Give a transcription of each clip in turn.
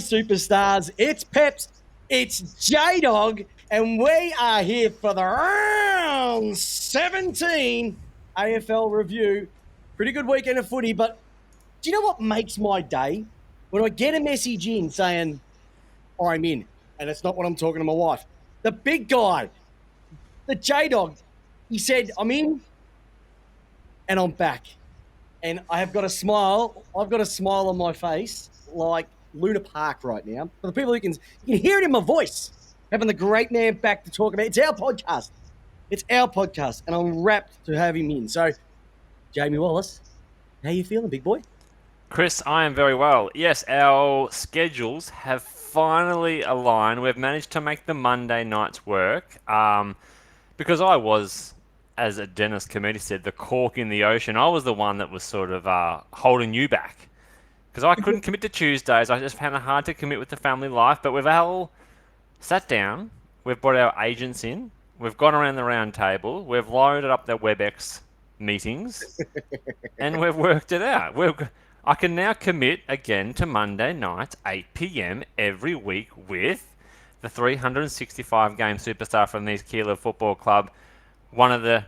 superstars. It's Peps, it's J-Dog, and we are here for the round 17 AFL review. Pretty good weekend of footy, but do you know what makes my day? When I get a message in saying, I'm in, and it's not what I'm talking to my wife. The big guy, the J-Dog, he said, I'm in, and I'm back. And I have got a smile. I've got a smile on my face like Luna Park right now. For the people who you can hear it in my voice. Having the great man back to talk about. It's our podcast. It's our podcast. And I'm rapt to have him in. So, Jamie Wallace, how you feeling, big boy? Chris, I am very well. Yes, our schedules have finally aligned. We've managed to make the Monday nights work. Because I was, as a Dennis Committee said, the cork in the ocean. I was the one that was sort of holding you back. Because I couldn't commit to Tuesdays. I just found it hard to commit with the family life. But we've all sat down. We've brought our agents in. We've gone around the round table. We've loaded up their WebEx meetings. And we've worked it out. I can now commit again to Monday nights, 8 p.m. every week with the 365-game superstar from the East Keilor Football Club, one of the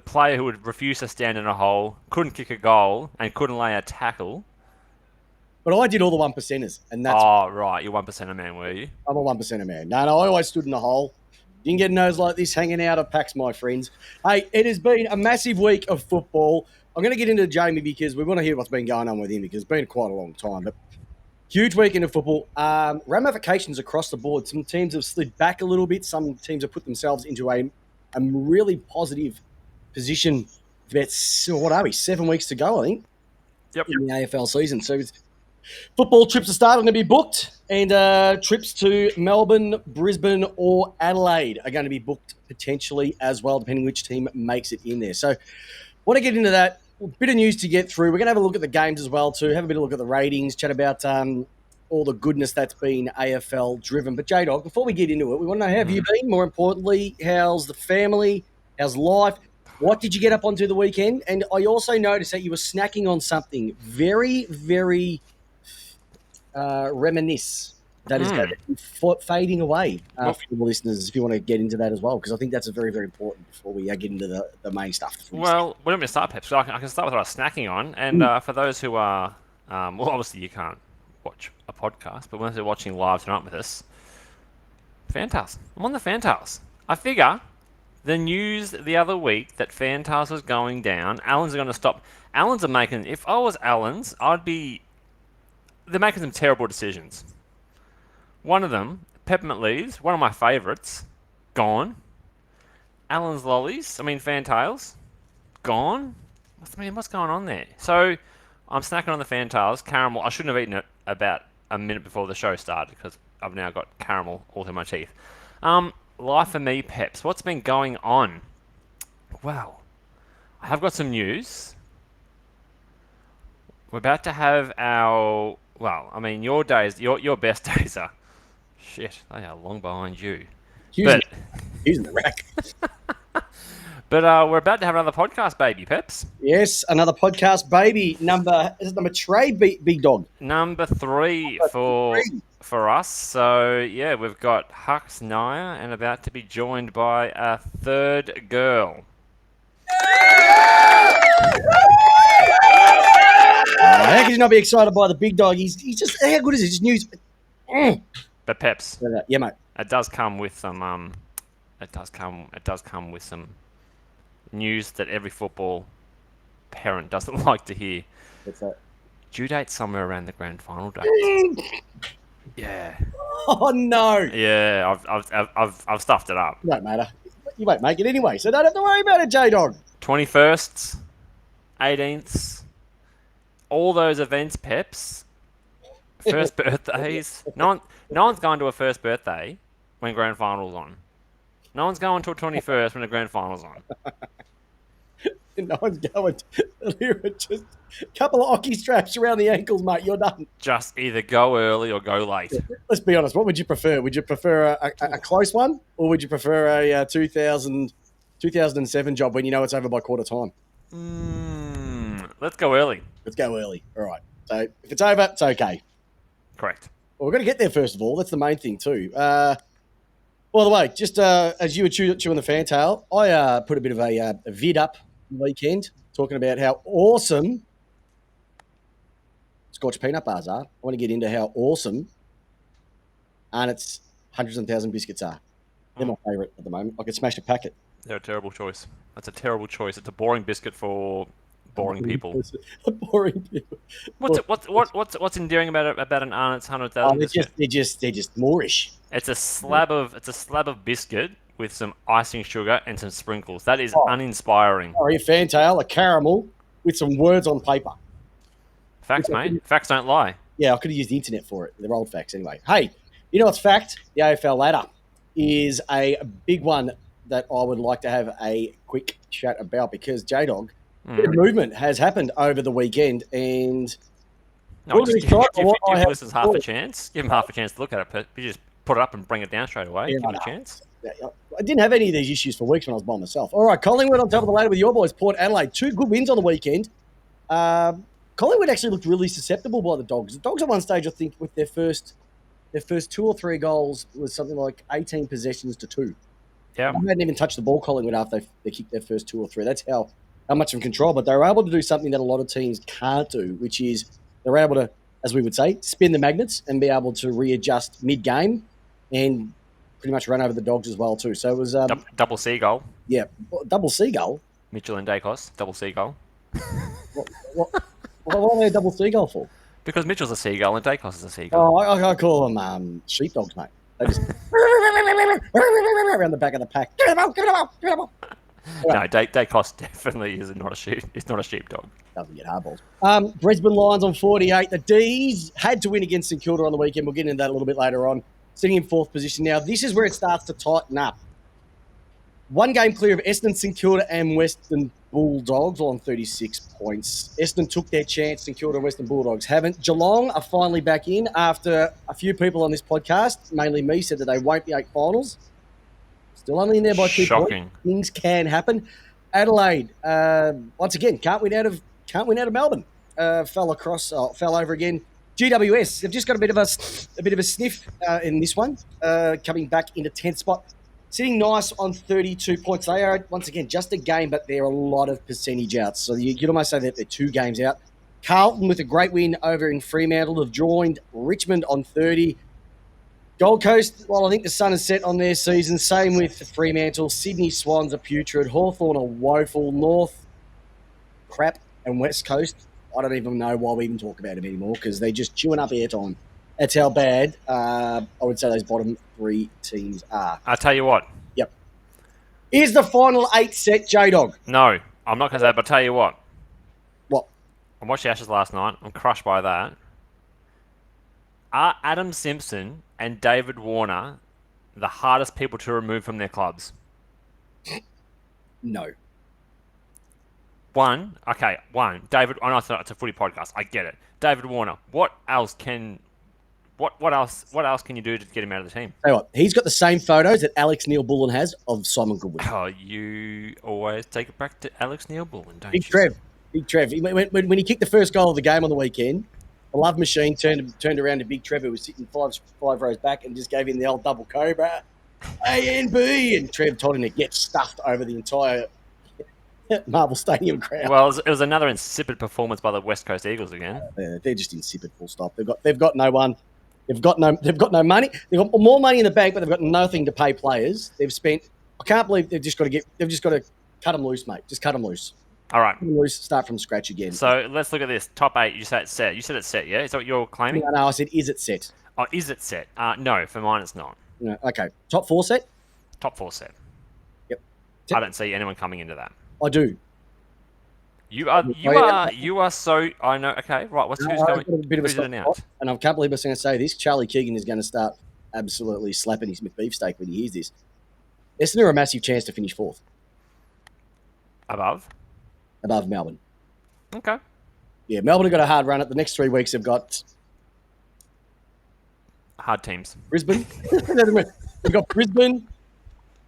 player who would refuse to stand in a hole, couldn't kick a goal, and couldn't lay a tackle. But I did all the 1%ers. And that's right. You're 1%er man, were you? I'm a 1%er man. No, I always stood in the hole. Didn't get nose like this hanging out of packs, my friends. Hey, it has been a massive week of football. I'm going to get into Jamie because we want to hear what's been going on with him because it's been quite a long time. But huge weekend of football. Ramifications across the board. Some teams have slid back a little bit. Some teams have put themselves into a really positive position. What are we, 7 weeks to go, I think, Yep. in the AFL season. So football trips are starting to be booked, and trips to Melbourne, Brisbane, or Adelaide are going to be booked potentially as well, depending which team makes it in there. So, want to get into that. A bit of news to get through. We're going to have a look at the games as well, too. Have a bit of a look at the ratings, chat about all the goodness that's been AFL driven. But J-Dog, before we get into it, we want to know, how have you been? More importantly, how's the family? How's life? What did you get up onto the weekend? And I also noticed that you were snacking on something very, very reminisce that is going to be fading away for the listeners, if you want to get into that as well, because I think that's very, very important before we get into the main stuff. Well, we don't to start, Pep. So I can start with what I was snacking on. And for those who are, well, obviously you can't watch a podcast, but when they're watching live tonight with us, Fantails. I'm on the Fantails. I figure the news the other week that Fantails was going down, Allens are going to stop. Allens are making, if I was Allens, they're making some terrible decisions. One of them, Peppermint Leaves, one of my favourites, gone. Allen's Lollies, Fantails, gone. What's going on there? So, I'm snacking on the Fantails. Caramel, I shouldn't have eaten it about a minute before the show started because I've now got caramel all through my teeth. Life for me, Peps. What's been going on? Well, I have got some news. We're about to have our... Well, your days, your best days are... Shit, they are long behind you. Using the rack. But we're about to have another podcast, baby, Peps. Yes, another podcast, baby. Number Trey, big dog. Number 3 for us. So, yeah, we've got Hux Naya and about to be joined by a third girl. How could you not be excited by the big dog? He's just, how good is it? Just news. But Peps, yeah, mate. It does come with some. It does come with some news that every football parent doesn't like to hear. What's that? Due date somewhere around the grand final date. Yeah. Oh no. Yeah, I've stuffed it up. It don't matter. You won't make it anyway, so don't have to worry about it, J-Dog. 21st, 18th. All those events, Peps, first birthdays. No one's going to a first birthday when grand final's on. No one's going to a 21st when the grand final's on. No one's going to just a couple of hockey straps around the ankles, mate. You're done. Just either go early or go late. Let's be honest. What would you prefer? Would you prefer a close one, or would you prefer a 2007 job when you know it's over by quarter time? Let's go early. Let's go early. All right. So if it's over, it's okay. Correct. Well, we're going to get there first of all. That's the main thing too. By the way, just as you were chewing the fantail, I put a bit of a vid up the weekend talking about how awesome Scotch peanut bars are. I want to get into how awesome Arnott's hundreds and thousand biscuits are. They're my favourite at the moment. I could smash a packet. They're a terrible choice. That's a terrible choice. It's a boring biscuit for boring people. Boring people. What's endearing about an Arnott's 100,000 biscuit? They're just Moorish. It's a slab of biscuit with some icing sugar and some sprinkles. That is uninspiring. Sorry, a fantail, a caramel with some words on paper. Facts, mate. Facts don't lie. Yeah, I could have used the internet for it. They're old facts anyway. Hey, you know what's fact? The AFL ladder is a big one that I would like to have a quick chat about because J-Dog, bit of movement has happened over the weekend and... No, give listeners half a chance. Give them half a chance to look at it. But you just put it up and bring it down straight away. Give them a chance. I didn't have any of these issues for weeks when I was by myself. All right, Collingwood on top of the ladder with your boys, Port Adelaide. 2 good wins on the weekend. Collingwood actually looked really susceptible by the Dogs. The Dogs at one stage, I think, with their first 2 or 3 goals was something like 18 possessions to 2. Yeah, they hadn't even touched the ball, Collingwood, after they kicked their first 2 or 3. That's how much of control. But they were able to do something that a lot of teams can't do, which is they're able to, as we would say, spin the magnets and be able to readjust mid-game and pretty much run over the Dogs as well too. So it was double seagull. Yeah, double seagull. Mitchell and Dacos, double seagull. What are they a double seagull for? Because Mitchell's a seagull and Dacos is a seagull. Oh, I call them sheepdogs, mate. They just around the back of the pack. Give it up. No, Dacos definitely is not a sheep. It's not a sheepdog. Doesn't get hardballs. Brisbane Lions on 48. The D's had to win against St Kilda on the weekend. We'll get into that a little bit later on. Sitting in 4th position now. This is where it starts to tighten up. 1 game clear of Essendon, St Kilda and Western Bulldogs on 36 points. Essendon took their chance. St Kilda and Western Bulldogs haven't. Geelong are finally back in after a few people on this podcast, mainly me, said that they won't be 8 finals. Still only in there by 2 points. Things can happen. Adelaide, once again, can't win out of Melbourne. Fell over again. GWS, they've just got a bit of a sniff in this one, coming back into 10th spot. Sitting nice on 32 points. They are, once again, just a game, but they're a lot of percentage outs. So you could almost say that they're 2 games out. Carlton with a great win over in Fremantle have joined Richmond on 30. Gold Coast, well, I think the sun is set on their season. Same with Fremantle. Sydney Swans are putrid. Hawthorn are woeful. North, crap. And West Coast, I don't even know why we even talk about them anymore because they're just chewing up airtime. That's how bad I would say those bottom 3 teams are. I'll tell you what. Yep. Is the final 8 set, J-Dog? No, I'm not going to say that, but I'll tell you what. What? I watched the Ashes last night. I'm crushed by that. Are Adam Simpson and David Warner the hardest people to remove from their clubs? No. One. David, I know it's a footy podcast. I get it. David Warner. What else can you do to get him out of the team? Tell you what, he's got the same photos that Alex Neil-Bullen has of Simon Goodwin. Oh, you always take it back to Alex Neil-Bullen, don't Big Trev. When he kicked the first goal of the game on the weekend, the love machine turned around to Big Trev, who was sitting five rows back, and just gave him the old double cobra, A and B, and Trev told him to get stuffed over the entire Marvel Stadium crowd. Well, it was another insipid performance by the West Coast Eagles again. They're just insipid, full stop. They've got no one. They've got no money. They've got more money in the bank, but they've got nothing to pay players. They've spent. I can't believe they've just got to cut them loose, mate. Just cut them loose. All right. Cut them loose. Start from scratch again. So let's look at this top 8. You said it's set. You said it's set. Yeah. Is that what you're claiming? No. I said, is it set? Oh, is it set? No, for mine it's not. No, okay. Top 4 set. Top 4 set. Yep. I don't see anyone coming into that. I do. You are so. I know. Okay, right. Who's going? Who's in and out? And I can't believe I was going to say this. Charlie Keegan is going to start absolutely slapping his beefsteak when he hears this. Essendon are a massive chance to finish 4th. Above Melbourne. Okay. Yeah, Melbourne have got a hard run. At the next 3 weeks, they've got hard teams. Brisbane. They've got Brisbane,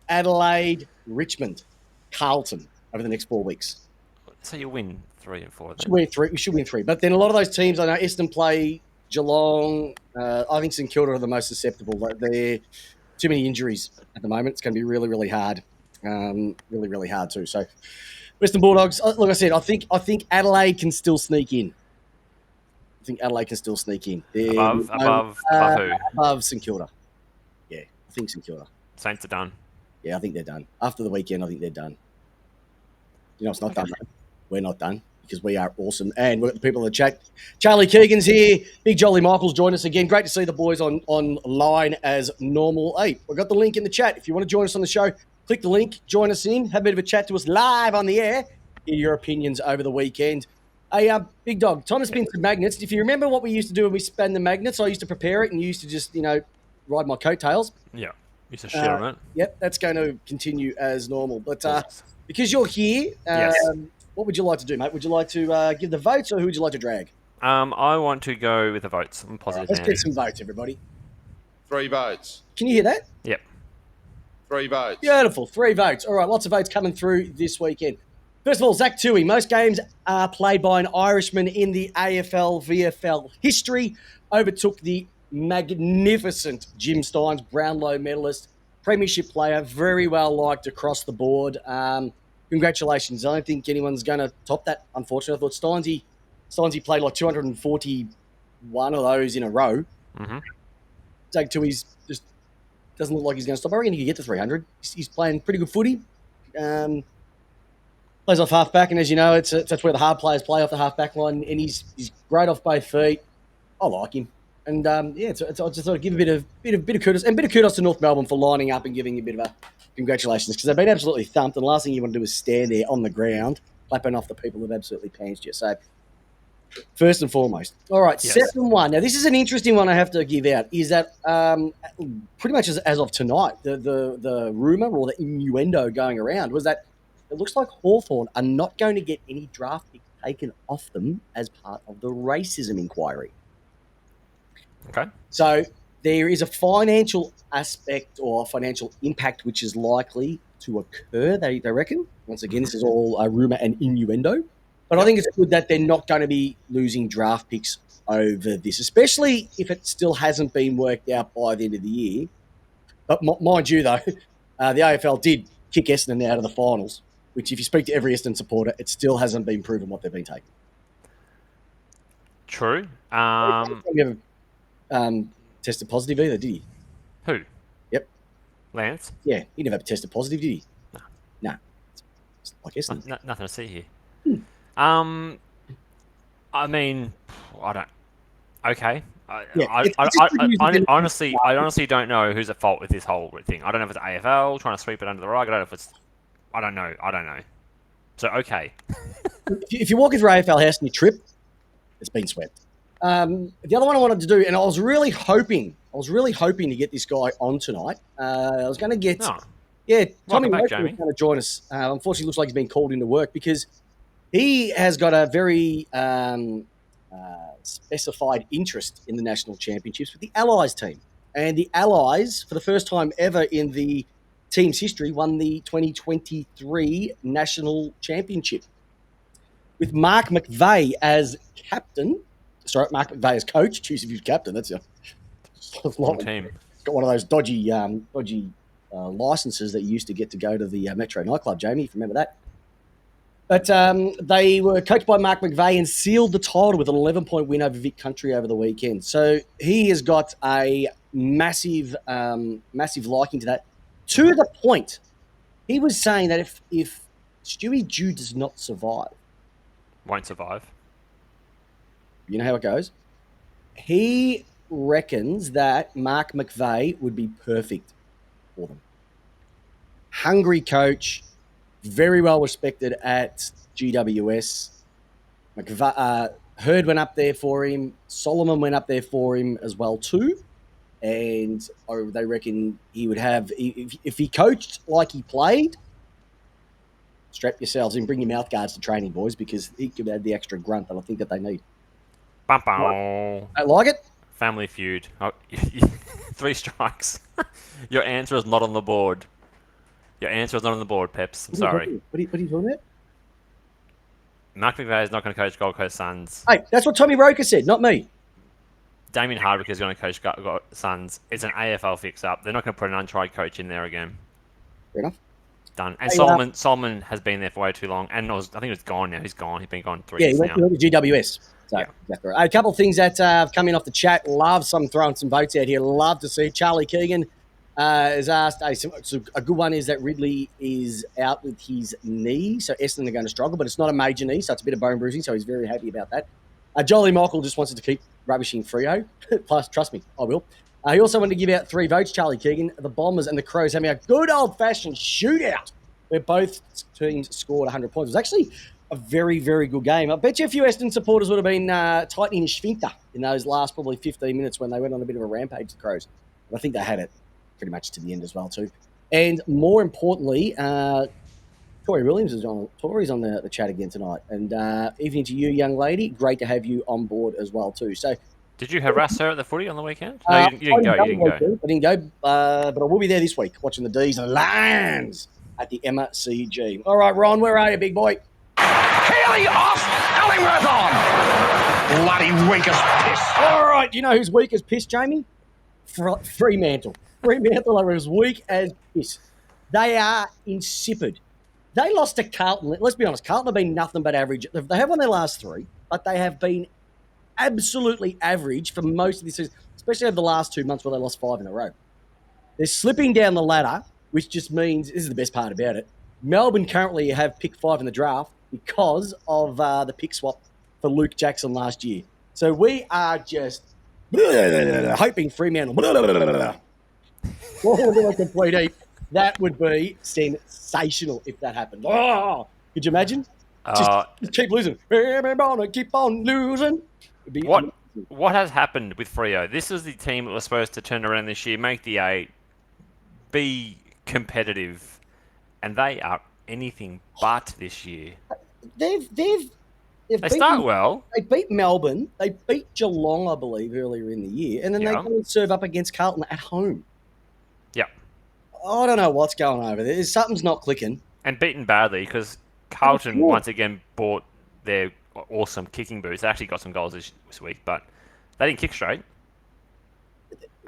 Adelaide, Richmond, Carlton over the next 4 weeks. So you win 3 and 4 then. Should win 3. We should win 3. But then a lot of those teams, I know Essendon play Geelong. I think St Kilda are the most susceptible. They're too many injuries at the moment. It's going to be really, really hard. Really, really hard too. So Western Bulldogs. Like I said, I think Adelaide can still sneak in. Above who? Above St Kilda. Yeah, I think St Kilda. Saints are done. Yeah, I think they're done. After the weekend, I think they're done. You know, it's not done, mate. We're not done because we are awesome. And we've got the people in the chat. Charlie Keegan's here. Big Jolly Michael's joined us again. Great to see the boys online as normal. Hey, we've got the link in the chat. If you want to join us on the show, click the link, join us in, have a bit of a chat to us live on the air. Hear your opinions over the weekend. Hey, Big Dog, time to spin some magnets. If you remember what we used to do when we spun the magnets, I used to prepare it and you used to just, ride my coattails. Yeah, used to shit on it. Yep, that's going to continue as normal. But because you're here, what would you like to do, mate? Would you like to give the votes or who would you like to drag? I want to go with the votes. I'm positive. Let's get some votes, everybody. 3 votes. Can you hear that? Yep. 3 votes. Beautiful. 3 votes. All right, lots of votes coming through this weekend. First of all, Zach Toohey. Most games are played by an Irishman in the AFL VFL history. Overtook the magnificent Jim Stynes, Brownlow medalist, premiership player, very well liked across the board. Congratulations. I don't think anyone's going to top that, unfortunately. I thought Steinesy played like 241 of those in a row. Mm-hmm. Zach Toohey's just doesn't look like he's going to stop. I reckon he can get to 300. He's playing pretty good footy. Plays off half-back, and as you know, that's where the hard players play, off the half-back line, and he's great off both feet. I like him. And, I just thought I'd give a bit of kudos, and a bit of kudos to North Melbourne for lining up and giving you a bit of a congratulations, because they've been absolutely thumped, and the last thing you want to do is stand there on the ground, clapping off the people who've absolutely pantsed you. So, first and foremost. All right, yes. Second one. Now, this is an interesting one I have to give out, is that pretty much as of tonight, the rumour or the innuendo going around was that it looks like Hawthorn are not going to get any draft pick taken off them as part of the racism inquiry. Okay. So there is a financial aspect or financial impact which is likely to occur, they reckon. Once again, this is all a rumour and innuendo. But I think it's good that they're not going to be losing draft picks over this, especially if it still hasn't been worked out by the end of the year. But mind you, though, the AFL did kick Essendon out of the finals, which if you speak to every Essendon supporter, it still hasn't been proven what they've been taking. True. You haven't tested positive either, did he? Who? Yep. Lance? Yeah, he never tested positive, did he? No. No. It's like Essendon. Nothing to see here. I mean, I don't... Okay. I honestly don't know who's at fault with this whole thing. I don't know if it's AFL trying to sweep it under the rug. I don't know if it's... I don't know. So, okay. If you're walking through AFL House and you trip, it's been swept. The other one I wanted to do, and I was really hoping to get this guy on tonight. I was going to get... Oh. Yeah, Tommy back, was Jamie. going to join us. Unfortunately, looks like he's been called into work because he has got a very specified interest in the national championships with the Allies team. And the Allies, for the first time ever in the team's history, won the 2023 national championship with Mark McVeigh as captain. Sorry, Mark McVeigh as coach. Choose if he's captain. That's a long team. Got one of those dodgy licenses that you used to get to go to the Metro nightclub, Jamie, if you remember that. But they were coached by Mark McVeigh and sealed the title with an 11-point win over Vic Country over the weekend. So he has got a massive liking to that. To the point, he was saying that if Stewie Dew does not survive... Won't survive. You know how it goes? He reckons that Mark McVeigh would be perfect for them. Hungry coach, very well respected at GWS. Hurd went up there for him. Solomon went up there for him as well too. And they reckon he would have, if he coached like he played, strap yourselves in, bring your mouth guards to training, boys, because he could add the extra grunt that I think that they need. Bum-bum. I like it. Family Feud. Oh, 3 strikes. Your answer is not on the board. Peps. I'm sorry. What are you talking about? Mark McVeigh is not going to coach Gold Coast Suns. Hey, that's what Tommy Roker said, not me. Damien Hardwick is going to coach Suns. It's an AFL fix-up. They're not going to put an untried coach in there again. Fair enough. Done. And Hey, Solomon has been there for way too long. And I think it was gone now. He's gone. He's been gone 3 Yeah, years he went now. to GWS. So, Yeah. exactly right. A couple of things that have come in off the chat. Love throwing some votes out here. Love to see. Charlie Keegan has asked, a good one is that Ridley is out with his knee. So Essendon are going to struggle, but it's not a major knee. So it's a bit of bone bruising. So he's very happy about that. Jolie Michael just wants us to keep rubbishing Freo. Plus, trust me, I will. He also wanted to give out 3 votes, Charlie Keegan. The Bombers and the Crows having a good old-fashioned shootout where both teams scored 100 points. It was actually a very, very good game. I bet you a few Essendon supporters would have been tightening the sphincter in those last probably 15 minutes when they went on a bit of a rampage, the Crows. But I think they had it pretty much to the end as well, too. And more importantly, Tori Williams is on. Tori's on the chat again tonight. And evening to you, young lady. Great to have you on board as well, too. So, Did you harass her at the footy on the weekend? No, you didn't go. You didn't go. I didn't go, but I will be there this week watching the D's and Lions at the MCG. All right, Ron, where are you, big boy? Haley off, Ellingworth on. Bloody weak as piss. All right, do you know who's weak as piss, Jamie? Fremantle. Fremantle are as weak as piss. They are insipid. They lost to Carlton. Let's be honest, Carlton have been nothing but average. They have won their last 3, but they have been absolutely average for most of this season, especially over the last 2 months where they lost 5 in a row. They're slipping down the ladder, which just means, this is the best part about it, Melbourne currently have pick 5 in the draft because of the pick swap for Luke Jackson last year. So we are just hoping Fremantle complete heap. That would be sensational if that happened. Oh, could you imagine? Just keep losing. Keep on losing. What has happened with Freo? This is the team that was supposed to turn around this year, make the 8, be competitive, and they are anything but this year. They start well. They beat Melbourne. They beat Geelong, I believe, earlier in the year, and then they go and serve up against Carlton at home. Yeah. I don't know what's going on over there. Something's not clicking. And beaten badly because Carlton once again bought their awesome kicking boots. They actually got some goals this week, but they didn't kick straight.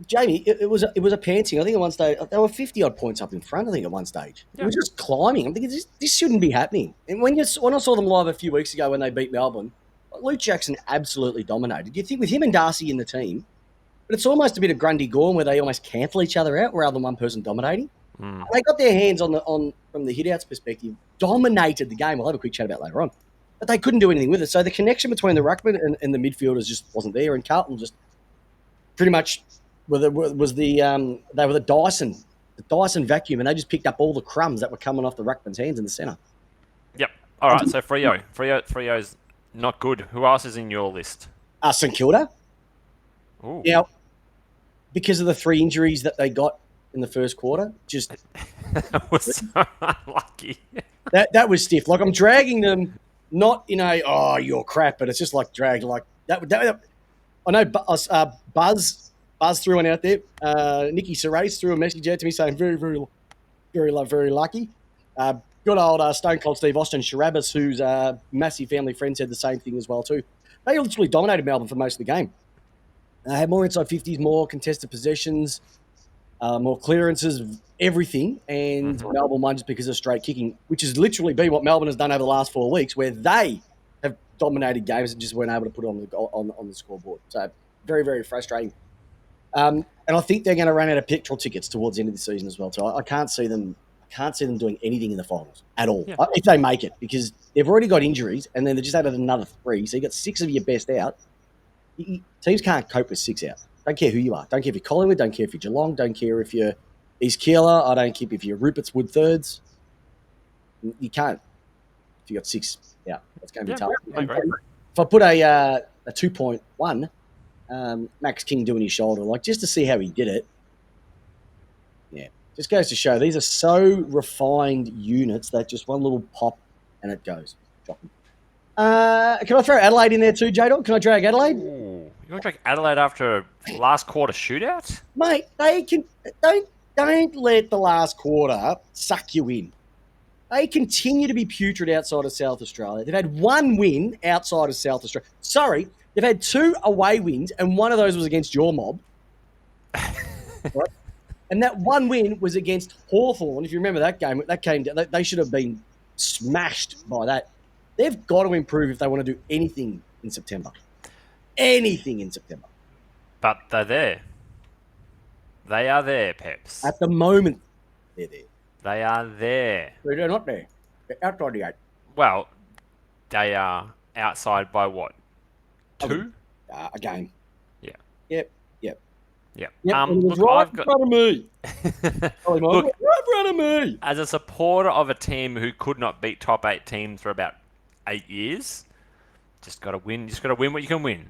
Jamie, it was a pantsing. I think at one stage they were 50-odd points up in front. I think at one stage it was just climbing. I'm thinking this shouldn't be happening. And when I saw them live a few weeks ago when they beat Melbourne, Luke Jackson absolutely dominated. You think with him and Darcy in the team, but it's almost a bit of Grundy Gorm where they almost cancel each other out rather than one person dominating. They got their hands on from the hit-outs perspective, dominated the game. We'll have a quick chat about later on. But they couldn't do anything with it. So the connection between the ruckman and the midfielders just wasn't there. And Carlton just pretty much they were the Dyson vacuum, and they just picked up all the crumbs that were coming off the ruckman's hands in the centre. Yep. All right, so Freo's not good. Who else is in your list? St Kilda. Ooh. Now, because of the 3 injuries that they got in the first quarter, just that was so unlucky. that was stiff. Like I'm dragging them, not in a you're crap, but it's just like dragged like that. I know Buzz threw one out there. Nicky Serace threw a message out to me saying very, very, very, very lucky. Good old Stone Cold Steve Austin Sharabas, who's a massive family friend, said the same thing as well too. They literally dominated Melbourne for most of the game. They had more inside 50s, more contested possessions, more clearances, everything, and Melbourne won just because of straight kicking, which has literally been what Melbourne has done over the last 4 weeks, where they have dominated games and just weren't able to put it on the scoreboard. So very, very frustrating. And I think they're going to run out of petrol tickets towards the end of the season as well. So I can't see them doing anything in the finals at all if they make it, because they've already got injuries and then they just added another 3. So you got 6 of your best out. Teams can't cope with 6 out. Don't care who you are. Don't care if you're Collingwood. Don't care if you're Geelong. Don't care if you're East Keeler. I don't care if you're Rupert's Wood Thirds. You can't. If you got 6 out, it's going to be tough. If I put a 2.1, Max King doing his shoulder, like just to see how he did it. Yeah, just goes to show these are so refined units that just one little pop and it goes. Shocking. Can I throw Adelaide in there too, J-Dog? Can I drag Adelaide? Ooh. You want to drag Adelaide after a last quarter shootout? Mate, they can don't let the last quarter suck you in. They continue to be putrid outside of South Australia. They've had one win outside of South Australia. Sorry, they've had 2 away wins, and one of those was against your mob. Right? And that one win was against Hawthorn. If you remember that game, they should have been smashed by that. They've got to improve if they want to do anything in September. Anything in September. But they're there. They are there, Peps. At the moment, they're there. They are there. They're not there. They're outside the 8. Well, they are outside by what? 2? A game. Yeah. Yep. Yeah. And it was Look, right I've in got. front of me. Sorry, Mike. Look, Right in front of me. as a supporter of a team who could not beat top 8 teams for about 8 years, just got to win. Just got to win what you can win.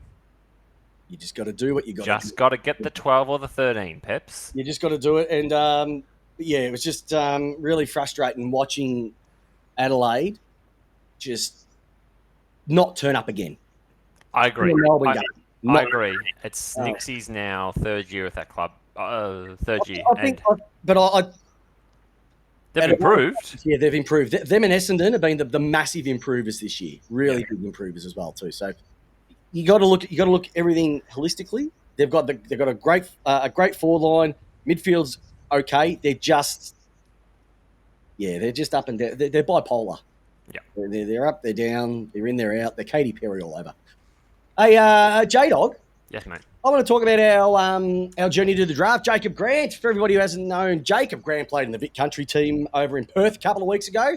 You just got to do what you got to do. Just got to get the 12 or the 13, Peps. You just got to do it. And, yeah, it was just really frustrating watching Adelaide just not turn up again. I agree. In the Melbourne game. I agree. It's Nixie's now 3rd year at that club. 3rd year. I think, They've improved. Yeah, they've improved. Them and Essendon have been the massive improvers this year. Really big improvers as well too. So you got to look at everything holistically. They've got a great forward line. Midfield's okay. They're just up and down. They're bipolar. Yeah. They're up, they're down, they're in, they're out. They're Katy Perry all over. Hey, J-Dog. Yes, mate. I want to talk about our journey to the draft. Jacob Grant, for everybody who hasn't known, Jacob Grant played in the Vic Country team over in Perth a couple of weeks ago.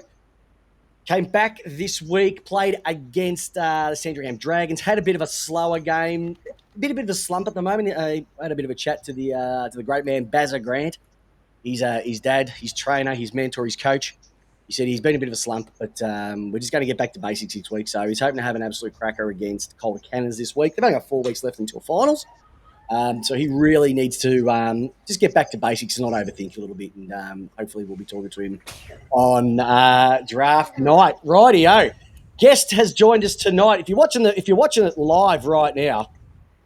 Came back this week, played against the Sandringham Dragons, had a bit of a slower game, a bit of a slump at the moment. I had a bit of a chat to the great man, Bazza Grant. He's his dad, his trainer, his mentor, his coach. He said he's been a bit of a slump, but we're just going to get back to basics this week. So he's hoping to have an absolute cracker against Calder Cannons this week. They've only got 4 weeks left until finals. So he really needs to just get back to basics and not overthink a little bit. And hopefully we'll be talking to him on draft night. Rightio. Guest has joined us tonight. If you're watching it live right now,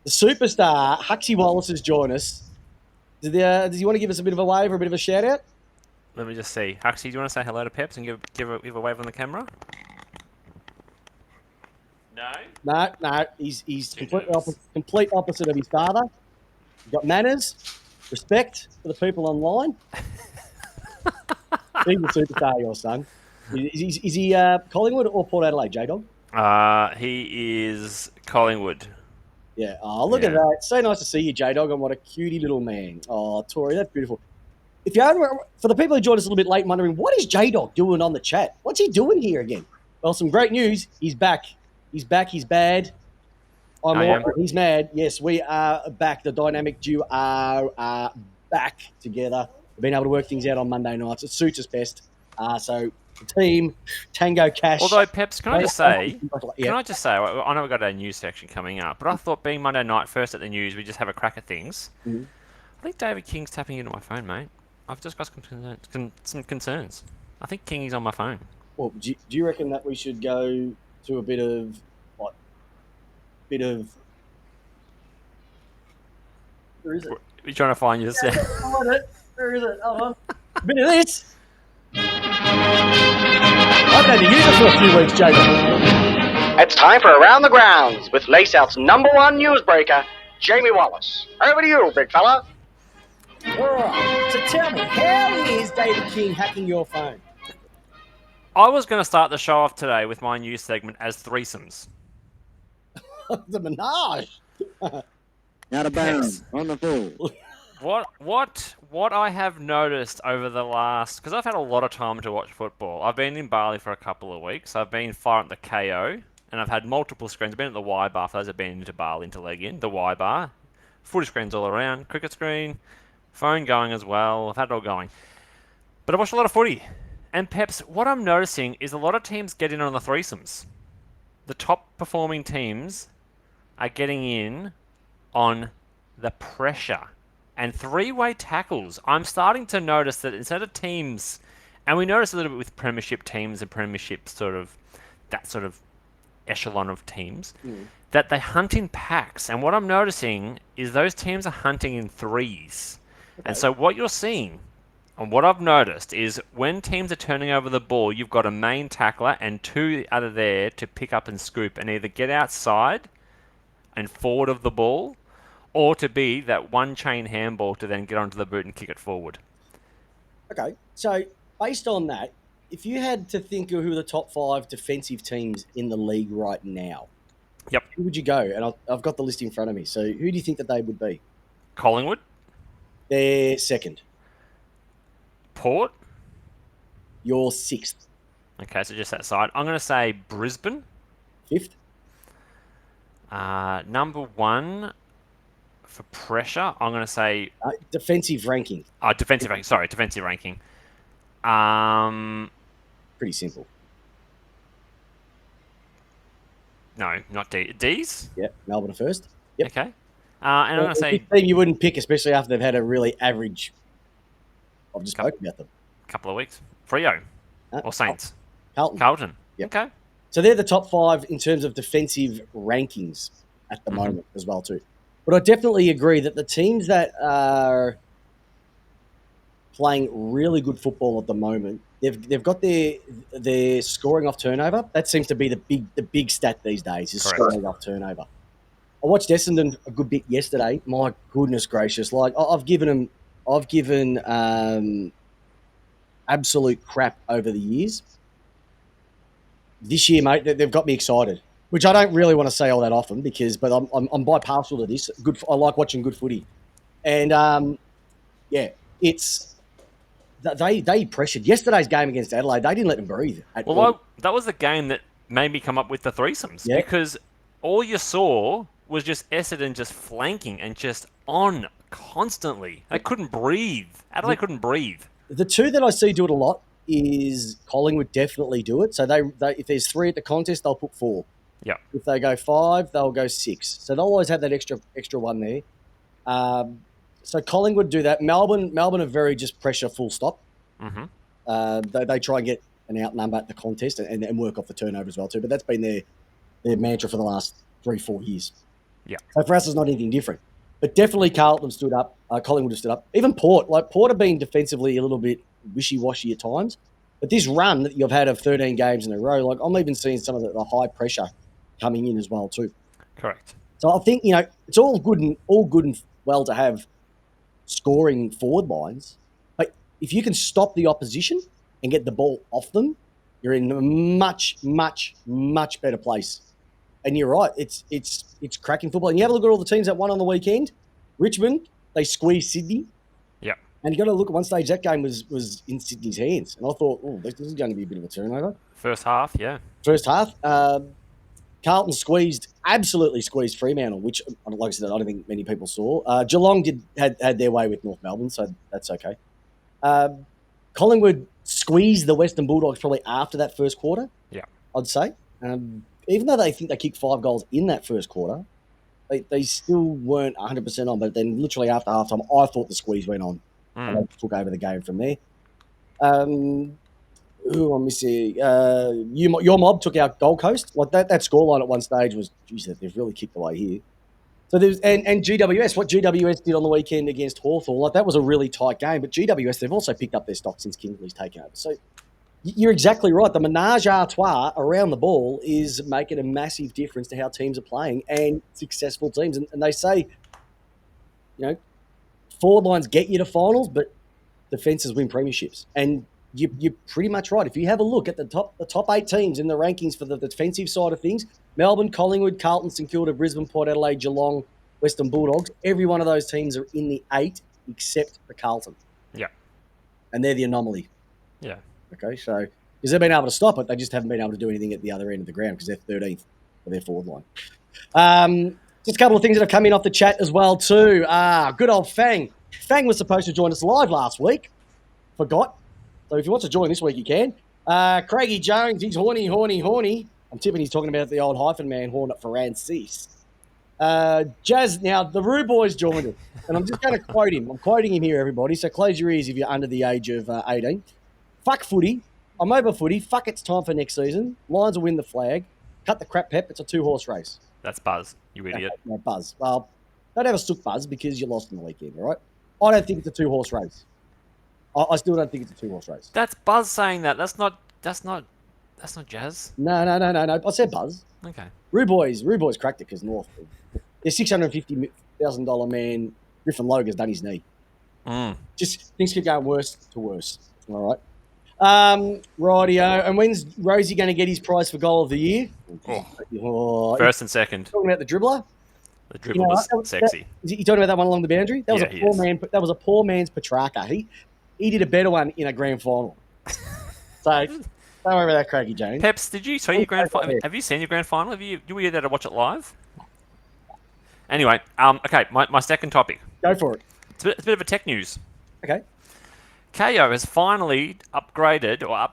the superstar Huxie Wallace has joined us. Does he want to give us a bit of a wave or a bit of a shout out? Let me just see. Huxie, do you want to say hello to Peps and give a wave on the camera? No. No. He's complete opposite of his father. He's got manners, respect for the people online. He's a superstar, your son. Is he Collingwood or Port Adelaide, J-Dog? He is Collingwood. Yeah. Oh, look at that. So nice to see you, J-Dog, and what a cutie little man. Oh, Tori, that's beautiful. If you're for the people who joined us a little bit late wondering, what is J-Dog doing on the chat? What's he doing here again? Well, some great news. He's back. He's back. He's bad. He's mad. Yes, we are back. The dynamic duo are back together. We've been able to work things out on Monday nights. It suits us best. So the team, Tango Cash. Although, Peps, can I just say, I know we've got a news section coming up, but I thought being Monday night first at the news, we just have a crack at things. Mm-hmm. I think David King's tapping into my phone, mate. I've just got some concerns. I think Kingy's on my phone. Well, do you reckon that we should go to a bit of where is it? You're trying to find yourself. Where is it? Hold on. A bit of this. I've had to use it for a few weeks, Jacob. It's time for Around the Grounds with Laceout's #1 newsbreaker, Jamie Wallace. Over to you, big fella. All right. So tell me, how is David King hacking your phone? I was going to start the show off today with my news segment as threesomes. The menage. Out of bounds, on the full. What I have noticed over the last... Because I've had a lot of time to watch football. I've been in Bali for a couple of weeks. I've been far at the KO, and I've had multiple screens. I've been at the Y bar, for those who have been into Bali, into Legion, the Y bar. Footy screens all around, cricket screen, phone going as well. I've had it all going. But I've watched a lot of footy. And Peps, what I'm noticing is a lot of teams get in on the threesomes. The top performing teams are getting in on the pressure. And three-way tackles. I'm starting to notice that instead of teams, and we notice a little bit with premiership teams and premiership that sort of echelon of teams, that they hunt in packs. And what I'm noticing is those teams are hunting in threes. Okay. And so what you're seeing And what I've noticed is when teams are turning over the ball, you've got a main tackler and two other there to pick up and scoop and either get outside and forward of the ball or to be that one chain handball to then get onto the boot and kick it forward. Okay, so based on that, if you had to think of who are the top 5 defensive teams in the league right now, Yep. who would you go? And I've got the list in front of me. So who do you think that they would be? Collingwood, They're second. Port. You're sixth. Okay, so just that side. I'm going to say Brisbane. Fifth. Number 1 for pressure, I'm going to say Defensive ranking. defensive ranking. Sorry, defensive ranking. Pretty simple. No, not D's. Yeah, Melbourne are first. Yep. Okay. And I'm going to say team you wouldn't pick, especially after they've had a really average. I've just spoken about them. a couple of weeks. Freo or Saints. Carlton. Carlton. Yep. Okay. So they're the top 5 in terms of defensive rankings at the moment as well too. But I definitely agree that the teams that are playing really good football at the moment, they've got their scoring off turnover. That seems to be the big stat these days is Correct. scoring off turnover. I watched Essendon a good bit yesterday. My goodness gracious! Like I've given absolute crap over the years. This year, mate, they've got me excited, which I don't really want to say all that often but I'm bipartial to this. I like watching good footy, and it's they pressured yesterday's game against Adelaide. They didn't let them breathe. That was the game that made me come up with the threesomes because all you saw was just Essendon just flanking and just on constantly. They couldn't breathe. Adelaide couldn't breathe. The two that I see do it a lot is Collingwood definitely do it. So they if there's 3 at the contest, they'll put 4. Yeah. If they go 5, they'll go 6. So they'll always have that extra one there. So Collingwood do that. Melbourne are very just pressure full stop. Mm-hmm. They try and get an outnumber at the contest and work off the turnover as well too. But that's been their mantra for the last 3-4 years. Yeah. So for us, it's not anything different. But definitely Carlton stood up. Collingwood have stood up. Even Port. Like Port have been defensively a little bit wishy-washy at times. But this run that you've had of 13 games in a row, like I'm even seeing some of the high pressure coming in as well too. Correct. So I think, it's all good and well to have scoring forward lines. But if you can stop the opposition and get the ball off them, you're in a much, much, much better place. And you're right, it's cracking football. And you have a look at all the teams that won on the weekend. Richmond, they squeezed Sydney. Yeah. And you got to look at one stage, that game was in Sydney's hands. And I thought, this is going to be a bit of a turnover. First half, yeah. First half, Carlton absolutely squeezed Fremantle, which, like I said, I don't think many people saw. Geelong had their way with North Melbourne, so that's okay. Collingwood squeezed the Western Bulldogs probably after that first quarter, Yeah. I'd say. Even though they think they kicked 5 goals in that first quarter, they still weren't 100% on. But then literally after halftime, I thought the squeeze went on. And they took over the game from there. Who am I missing? Your Mob took out Gold Coast. Like that scoreline at one stage was, geez, they've really kicked away here. So there's and GWS, what GWS did on the weekend against Hawthorn, like that was a really tight game. But GWS, they've also picked up their stock since Kingsley's taken over. So you're exactly right. The menage a trois around the ball is making a massive difference to how teams are playing and successful teams. And they say, forward lines get you to finals, but defenses win premierships. And you're pretty much right. If you have a look at the top 8 teams in the rankings for the defensive side of things, Melbourne, Collingwood, Carlton, St Kilda, Brisbane, Port Adelaide, Geelong, Western Bulldogs, every one of those teams are in the 8 except for Carlton. Yeah. And they're the anomaly. Yeah. Okay, so because they've been able to stop it, they just haven't been able to do anything at the other end of the ground because they're 13th for their forward line. Just a couple of things that have come in off the chat as well too. Good old Fang. Fang was supposed to join us live last week. Forgot. So if you want to join this week, you can. Craigie Jones, he's horny. I'm tipping he's talking about the old hyphen man, Hornet Francis. Jazz, now the Roo Boys joined us, and I'm just going to quote him. I'm quoting him here, everybody, so close your ears if you're under the age of 18. Fuck footy. I'm over footy. Fuck, it's time for next season. Lions will win the flag. Cut the crap, Pep. It's a 2-horse race. That's Buzz, you idiot. No, Buzz. Well, don't have a sook Buzz because you lost in the weekend, all right? I don't think it's a 2-horse race. I still don't think it's a 2-horse race. That's Buzz saying that. That's not Jazz. No. I said Buzz. Okay. Rue Boys cracked it because North. The $650,000 man, Griffin Logan's done his knee. Just things keep going worse to worse. All right. Rightio. And when's Rosie going to get his prize for goal of the year? First and second. Talking about the dribbler. The dribble was sexy. You talking about that one along the boundary? That was Yeah, a poor man. That was a poor man's Petrarca. He did a better one in a grand final. So don't worry about that, Craigie Jones. Peps, did you see your grand final? Have you seen your grand final? Were you there to watch it live? Anyway, okay, my second topic. Go for it. It's a bit of a tech news. Okay. KO has finally upgraded or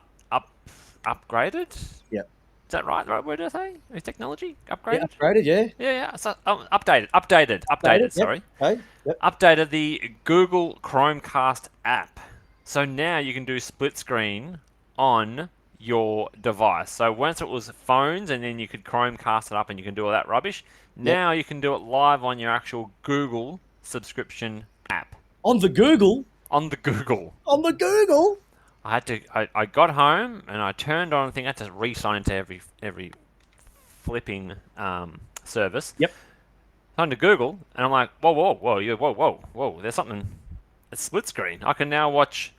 upgraded. Yep. Is that right? The right word to say? Is technology upgraded? Yeah, upgraded, yeah. Yeah. So, updated. Sorry. Okay. Yep. Updated the Google Chromecast app. So now you can do split screen on your device. So once it was phones and then you could Chromecast it up and you can do all that rubbish. Now you can do it live on your actual Google subscription app. On the Google. I got home and I turned on the thing. I had to re-sign into every flipping service. Yep. Signed to Google and I'm like, whoa. There's something. It's split screen. I can watch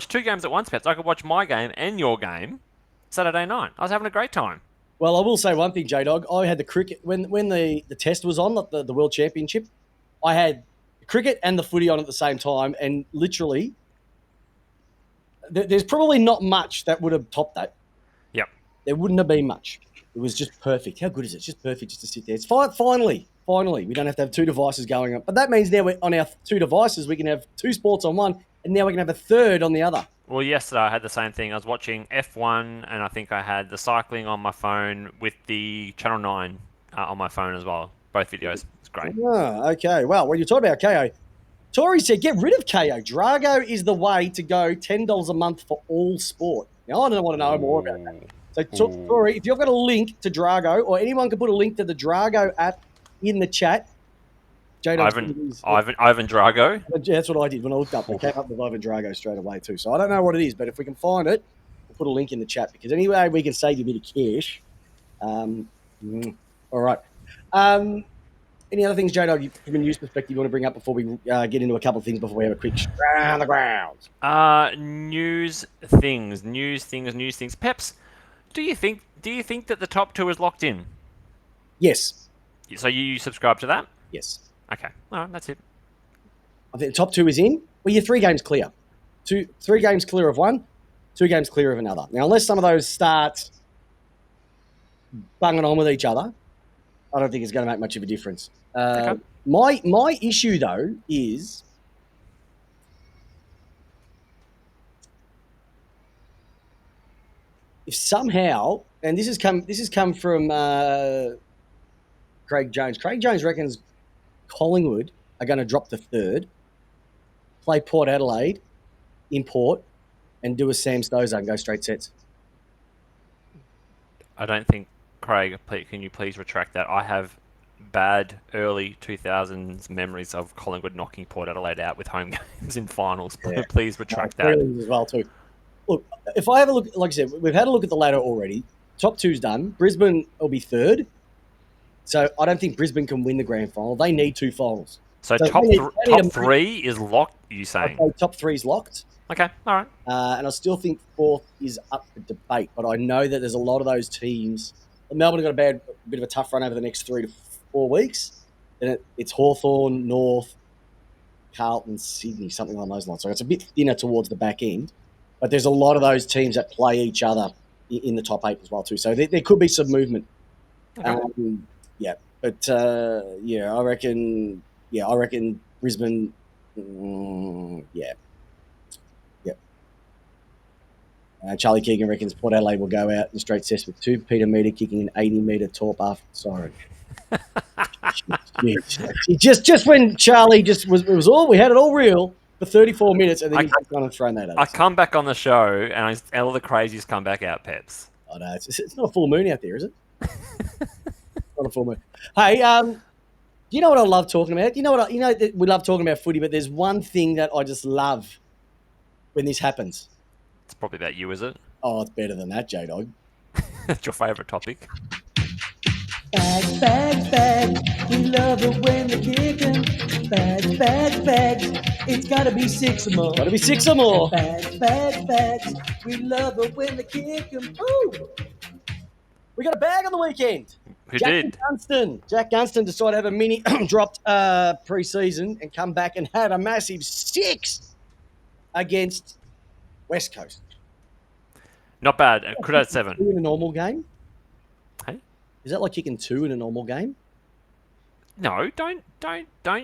2 games at once, Pets. I could watch my game and your game Saturday night. I was having a great time. Well, I will say one thing, J-Dog. I had the cricket when the test was on, not the World Championship. I had the cricket and the footy on at the same time, and literally, there's probably not much that would have topped that. Yep. There wouldn't have been much. It was just perfect. How good is it? It's just perfect just to sit there. It's finally, we don't have to have 2 devices going up. But that means now on our 2 devices, we can have 2 sports on one, and now we can have a third on the other. Well, yesterday I had the same thing. I was watching F1, and I think I had the cycling on my phone with the Channel 9 on my phone as well. Both videos. It's great. Oh, okay. Well, when you're talking about KO, Tori said, get rid of KO. Drago is the way to go. $10 a month for all sport. Now, I don't want to know more about that. So, Tori, if you've got a link to Drago, or anyone can put a link to the Drago app in the chat. Ivan Drago. Yeah, that's what I did when I looked up. It came up with Ivan Drago straight away too. So I don't know what it is, but if we can find it, we'll put a link in the chat because anyway we can save you a bit of cash. All right. Any other things, J-Dog, from a news perspective you want to bring up before we get into a couple of things before we have a quick round the grounds? News things. Peps, do you think that the top 2 is locked in? Yes. So you subscribe to that? Yes. Okay. All right, that's it. I think the top 2 is in. Well, you're 3 games clear. 3 games clear of one, 2 games clear of another. Now, unless some of those start bunging on with each other, I don't think it's going to make much of a difference. Okay. My issue, though, is if somehow, and this has come from Craig Jones. Craig Jones reckons Collingwood are going to drop to 3rd, play Port Adelaide in Port, and do a Sam Stosur and go straight sets. I don't think, Craig, can you please retract that? I have bad early 2000s memories of Collingwood knocking Port Adelaide out with home games in finals. Yeah. Please retract that. As well too. Look, if I have a look, like I said, we've had a look at the ladder already. Top 2's done. Brisbane will be 3rd. So I don't think Brisbane can win the grand final. They need 2 finals. So top 3 is locked, you saying? Okay, top 3's locked. Okay, all right. And I still think 4th is up for debate, but I know that there's a lot of those teams. Melbourne have got a bit of a tough run over the next 3 to 4 weeks. Then it's Hawthorn, North, Carlton, Sydney, something along those lines. So it's a bit thinner towards the back end, but there's a lot of those teams that play each other in the top 8 as well too. So there could be some movement. Okay. Yeah, but I reckon Brisbane. Charlie Keegan reckons Port Adelaide will go out in straight sets with 2 Peter Meter kicking an 80-meter torp after. Sorry. just when Charlie we had it all real for 34 minutes, and then he's gone and thrown that out. I come back on the show, and all the crazies come back out, Peps. I know it's not a full moon out there, is it? Not a full moon. Hey, you know what I love talking about? We love talking about footy, but there's one thing that I just love when this happens? It's probably about you, is it? Oh, it's better than that, J-Dog. That's your favourite topic. Bags, bags, bags. We love it when they kick 'em. Bags, bags, bags. It's gotta be 6 or more. Gotta be 6 or more. Bags, bags, bags. We love it when they kick 'em. Ooh! We got a bag on the weekend. Who Jack did? Gunston. Jack Gunston decided to have a mini dropped pre-season and come back and had a massive 6 against West Coast. Not bad. Could have had 7. 2 in a normal game? Hey? Is that like kicking 2 in a normal game? No, don't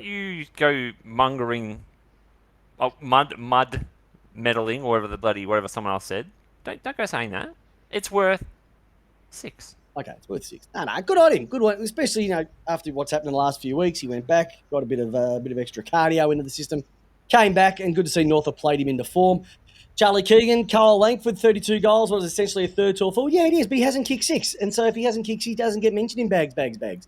you go mongering, mud meddling, or whatever someone else said. Don't go saying that. It's worth 6. Okay, it's worth 6. No, good on him. Good one, especially after what's happened in the last few weeks. He went back, got a bit of extra cardio into the system, came back, and good to see Northup played him into form. Charlie Keegan, Kyle Langford, 32 goals, was essentially a third tour full. Yeah, it is, but he hasn't kicked 6, and so if he hasn't kicked 6, he doesn't get mentioned in bags. If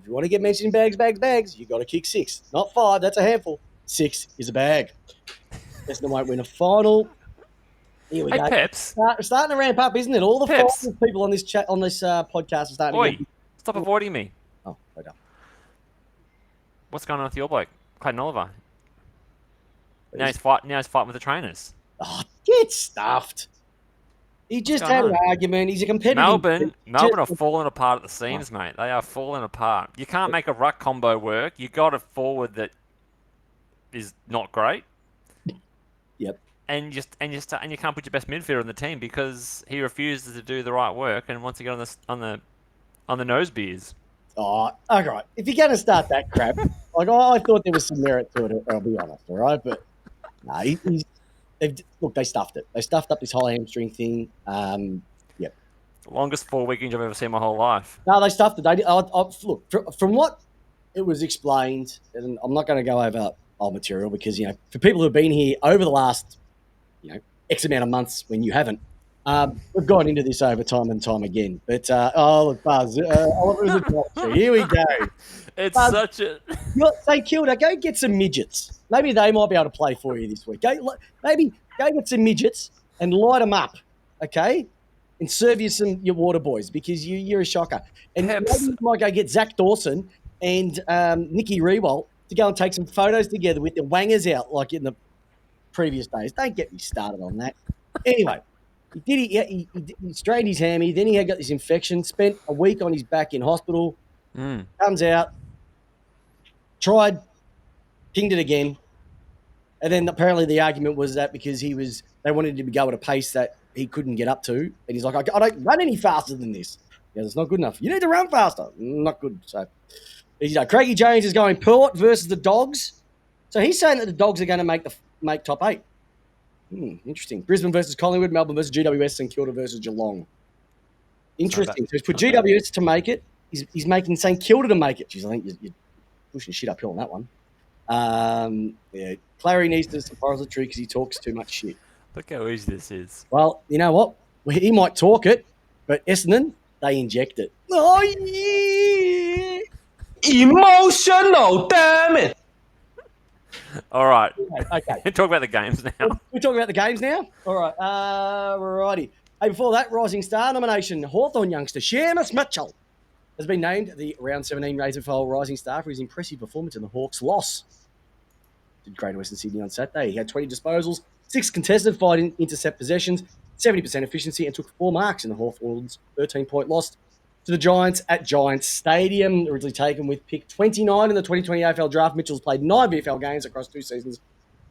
you want to get mentioned in bags, you got to kick 6, not 5. That's a handful. 6 is a bag. Essendon won't win a final. Here we Hey, go. Peps. Starting to ramp up, isn't it? All the Peps. finals people on this chat on this podcast are starting to Oi, get... stop avoiding me. Oh, right up. What's going on with your bloke, Clayton Oliver? Now he's fighting with the trainers. Oh, get stuffed. He just had an argument. He's a competitive... Melbourne are falling apart at the seams, mate. They are falling apart. You can't make a ruck combo work. You got a forward that is not great. Yep. And you can't put your best midfielder in the team because he refuses to do the right work and wants to get on the nose beers. Oh, okay, right. If you're going to start that crap, I thought there was some merit to it, I'll be honest, all right? But no, they stuffed it. They stuffed up this whole hamstring thing. Yep. Longest 4-week injury I've ever seen in my whole life. No, they stuffed it. Look, from what it was explained, and I'm not going to go over old material because, for people who have been here over the last, X amount of months when you haven't, we've gone into this over time and time again. But, look, Buzz, here we go. It's Buzz, such a... St Kilda, go get some midgets. Maybe they might be able to play for you this week. Maybe go get some midgets and light them up, okay? And serve you your water boys because you're a shocker. And maybe you might go get Zach Dawson and Nicky Rewalt to go and take some photos together with their wangers out like in the previous days. Don't get me started on that. Anyway, he strained his hammy. Then he had got this infection, spent a week on his back in hospital, comes out, tried, pinged it again. And then apparently the argument was that because they wanted him to go at a pace that he couldn't get up to. And he's like, I don't run any faster than this. Yeah, it's not good enough. You need to run faster. Not good. So, Craigie Jones is going Port versus the Dogs. So he's saying that the Dogs are going to make top 8. Interesting. Brisbane versus Collingwood, Melbourne versus GWS, St Kilda versus Geelong. Interesting. So he's put GWS to make it. He's making St Kilda to make it. Jeez, I think you're pushing shit uphill on that one. Clary needs to suppository because he talks too much shit. Look how easy this is. Well, you know what? He might talk it, but Essendon, they inject it. Oh, yeah! Emotional, damn it! All right. Okay. Talk about the games now. We're talking about the games now? All right. Righty. Hey, before that, Rising Star nomination, Hawthorn youngster Seamus Mitchell has been named the Round 17 Razorfell Rising Star for his impressive performance in the Hawks' loss. Did great in Western Sydney on Saturday. He had 20 disposals, 6 contested, 5 intercept possessions, 70% efficiency, and took 4 marks in the Hawthorns' 13-point loss to the Giants at Giants Stadium. Originally taken with pick 29 in the 2020 AFL draft, Mitchell's played 9 VFL games across 2 seasons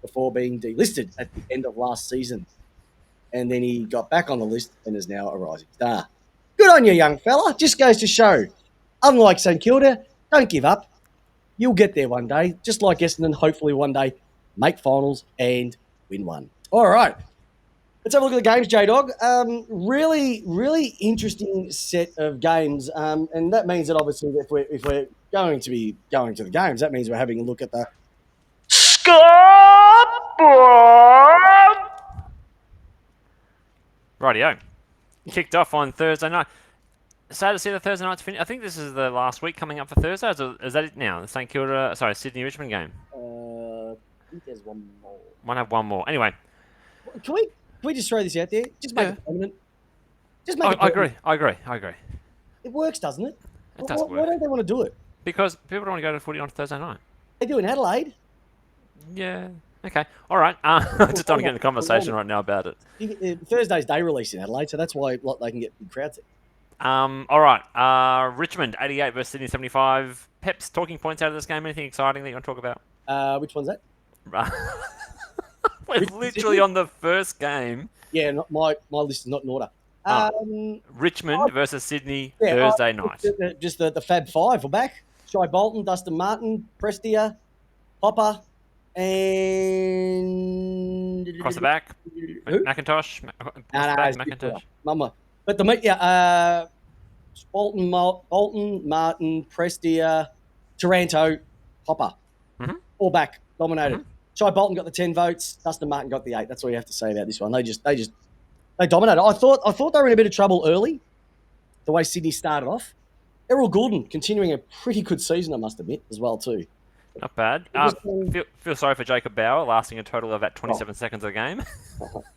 before being delisted at the end of last season. And then he got back on the list and is now a Rising Star. Good on you, young fella. Just goes to show, unlike St Kilda, don't give up. You'll get there one day, just like Essendon, hopefully one day make finals and win one. All right. Let's have a look at the games, J-Dog. Really, really interesting set of games. And that means that obviously if we're going to be going to the games, that means we're having a look at the scoreboard. Rightio. Kicked off on Thursday night. Sad to see the Thursday night's finish. I think this is the last week coming up for Thursday. Is that it now? The Sydney Richmond game. I think there's one more. Might have one more. Anyway, Can we just throw this out there? Just make Yeah. it permanent. Just make it I permanent. agree. It works, doesn't it? It does Why work. don't they want to do it? Because people don't want to go to footy on Thursday night. They do in Adelaide. Yeah. Okay. All right. I just don't want to get in a conversation right now about it. Thursday's day release in Adelaide, so that's why they can get big crowds there. All right. Richmond 88 versus Sydney 75. Peps, talking points out of this game. Anything exciting that you want to talk about? Which one's that? We're literally on the first game. Yeah, my list is not in order. Richmond versus Sydney Yeah, Thursday night. Just the Fab Five are back. Shy Bolton, Dustin Martin, Prestia, Hopper, and Across the back. Who? McIntosh. McIntosh. Mama. But Bolton, Martin, Prestia, Taranto, Hopper. Mhm. All back, dominated. Shy Bolton got the 10 votes. Dustin Martin got the 8. That's all you have to say about this one. They dominated. I thought they were in a bit of trouble early, the way Sydney started off. Errol Goulden continuing a pretty good season, I must admit, as well too. Not bad. Feel sorry for Jacob Bauer, lasting a total of about 27 seconds a game.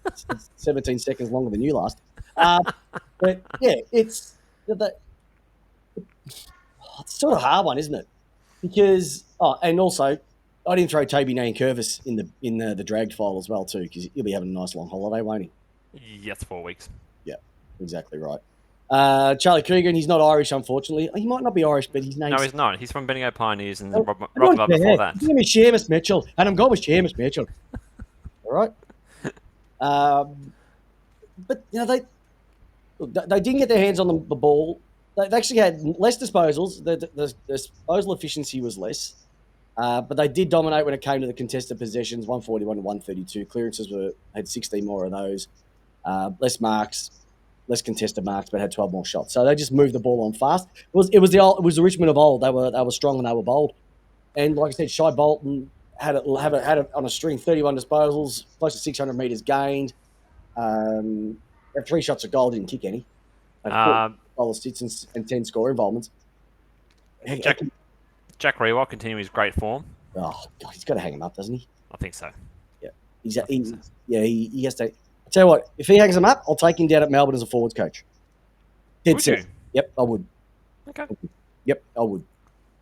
It's 17 seconds longer than you last. But yeah, it's sort of a hard one, isn't it? Because and also I didn't throw Toby Nankervis in the dragged file as well too, because he'll be having a nice long holiday, won't he? Yeah, it's 4 weeks. Yeah, exactly right. Charlie Coogan, he's not Irish, unfortunately. He might not be Irish, but his name. No, he's not. He's from Bendigo Pioneers and I Rock don't Club care. before that. His name is Seamus Mitchell, and I'm going with Seamus Mitchell. All right. But they didn't get their hands on the ball. They actually had less disposals. The disposal efficiency was less. But they did dominate when it came to the contested possessions, 141 to 132. Clearances had 16 more of those. Less marks, less contested marks, but had 12 more shots. So they just moved the ball on fast. It was the Richmond of old. They were strong and they were bold. And like I said, Shy Bolton had it on a string, 31 disposals, close to 600 metres gained. Had 3 shots at goal, didn't kick any. Goal assists and 10 score involvements. Jack Rewalt continuing his great form. Oh God, he's got to hang him up, doesn't he? I think so. Yeah, he has to. I tell you what, if he hangs him up, I'll take him down at Melbourne as a forwards coach. Would you? Yep, I would. Okay. Yep, I would.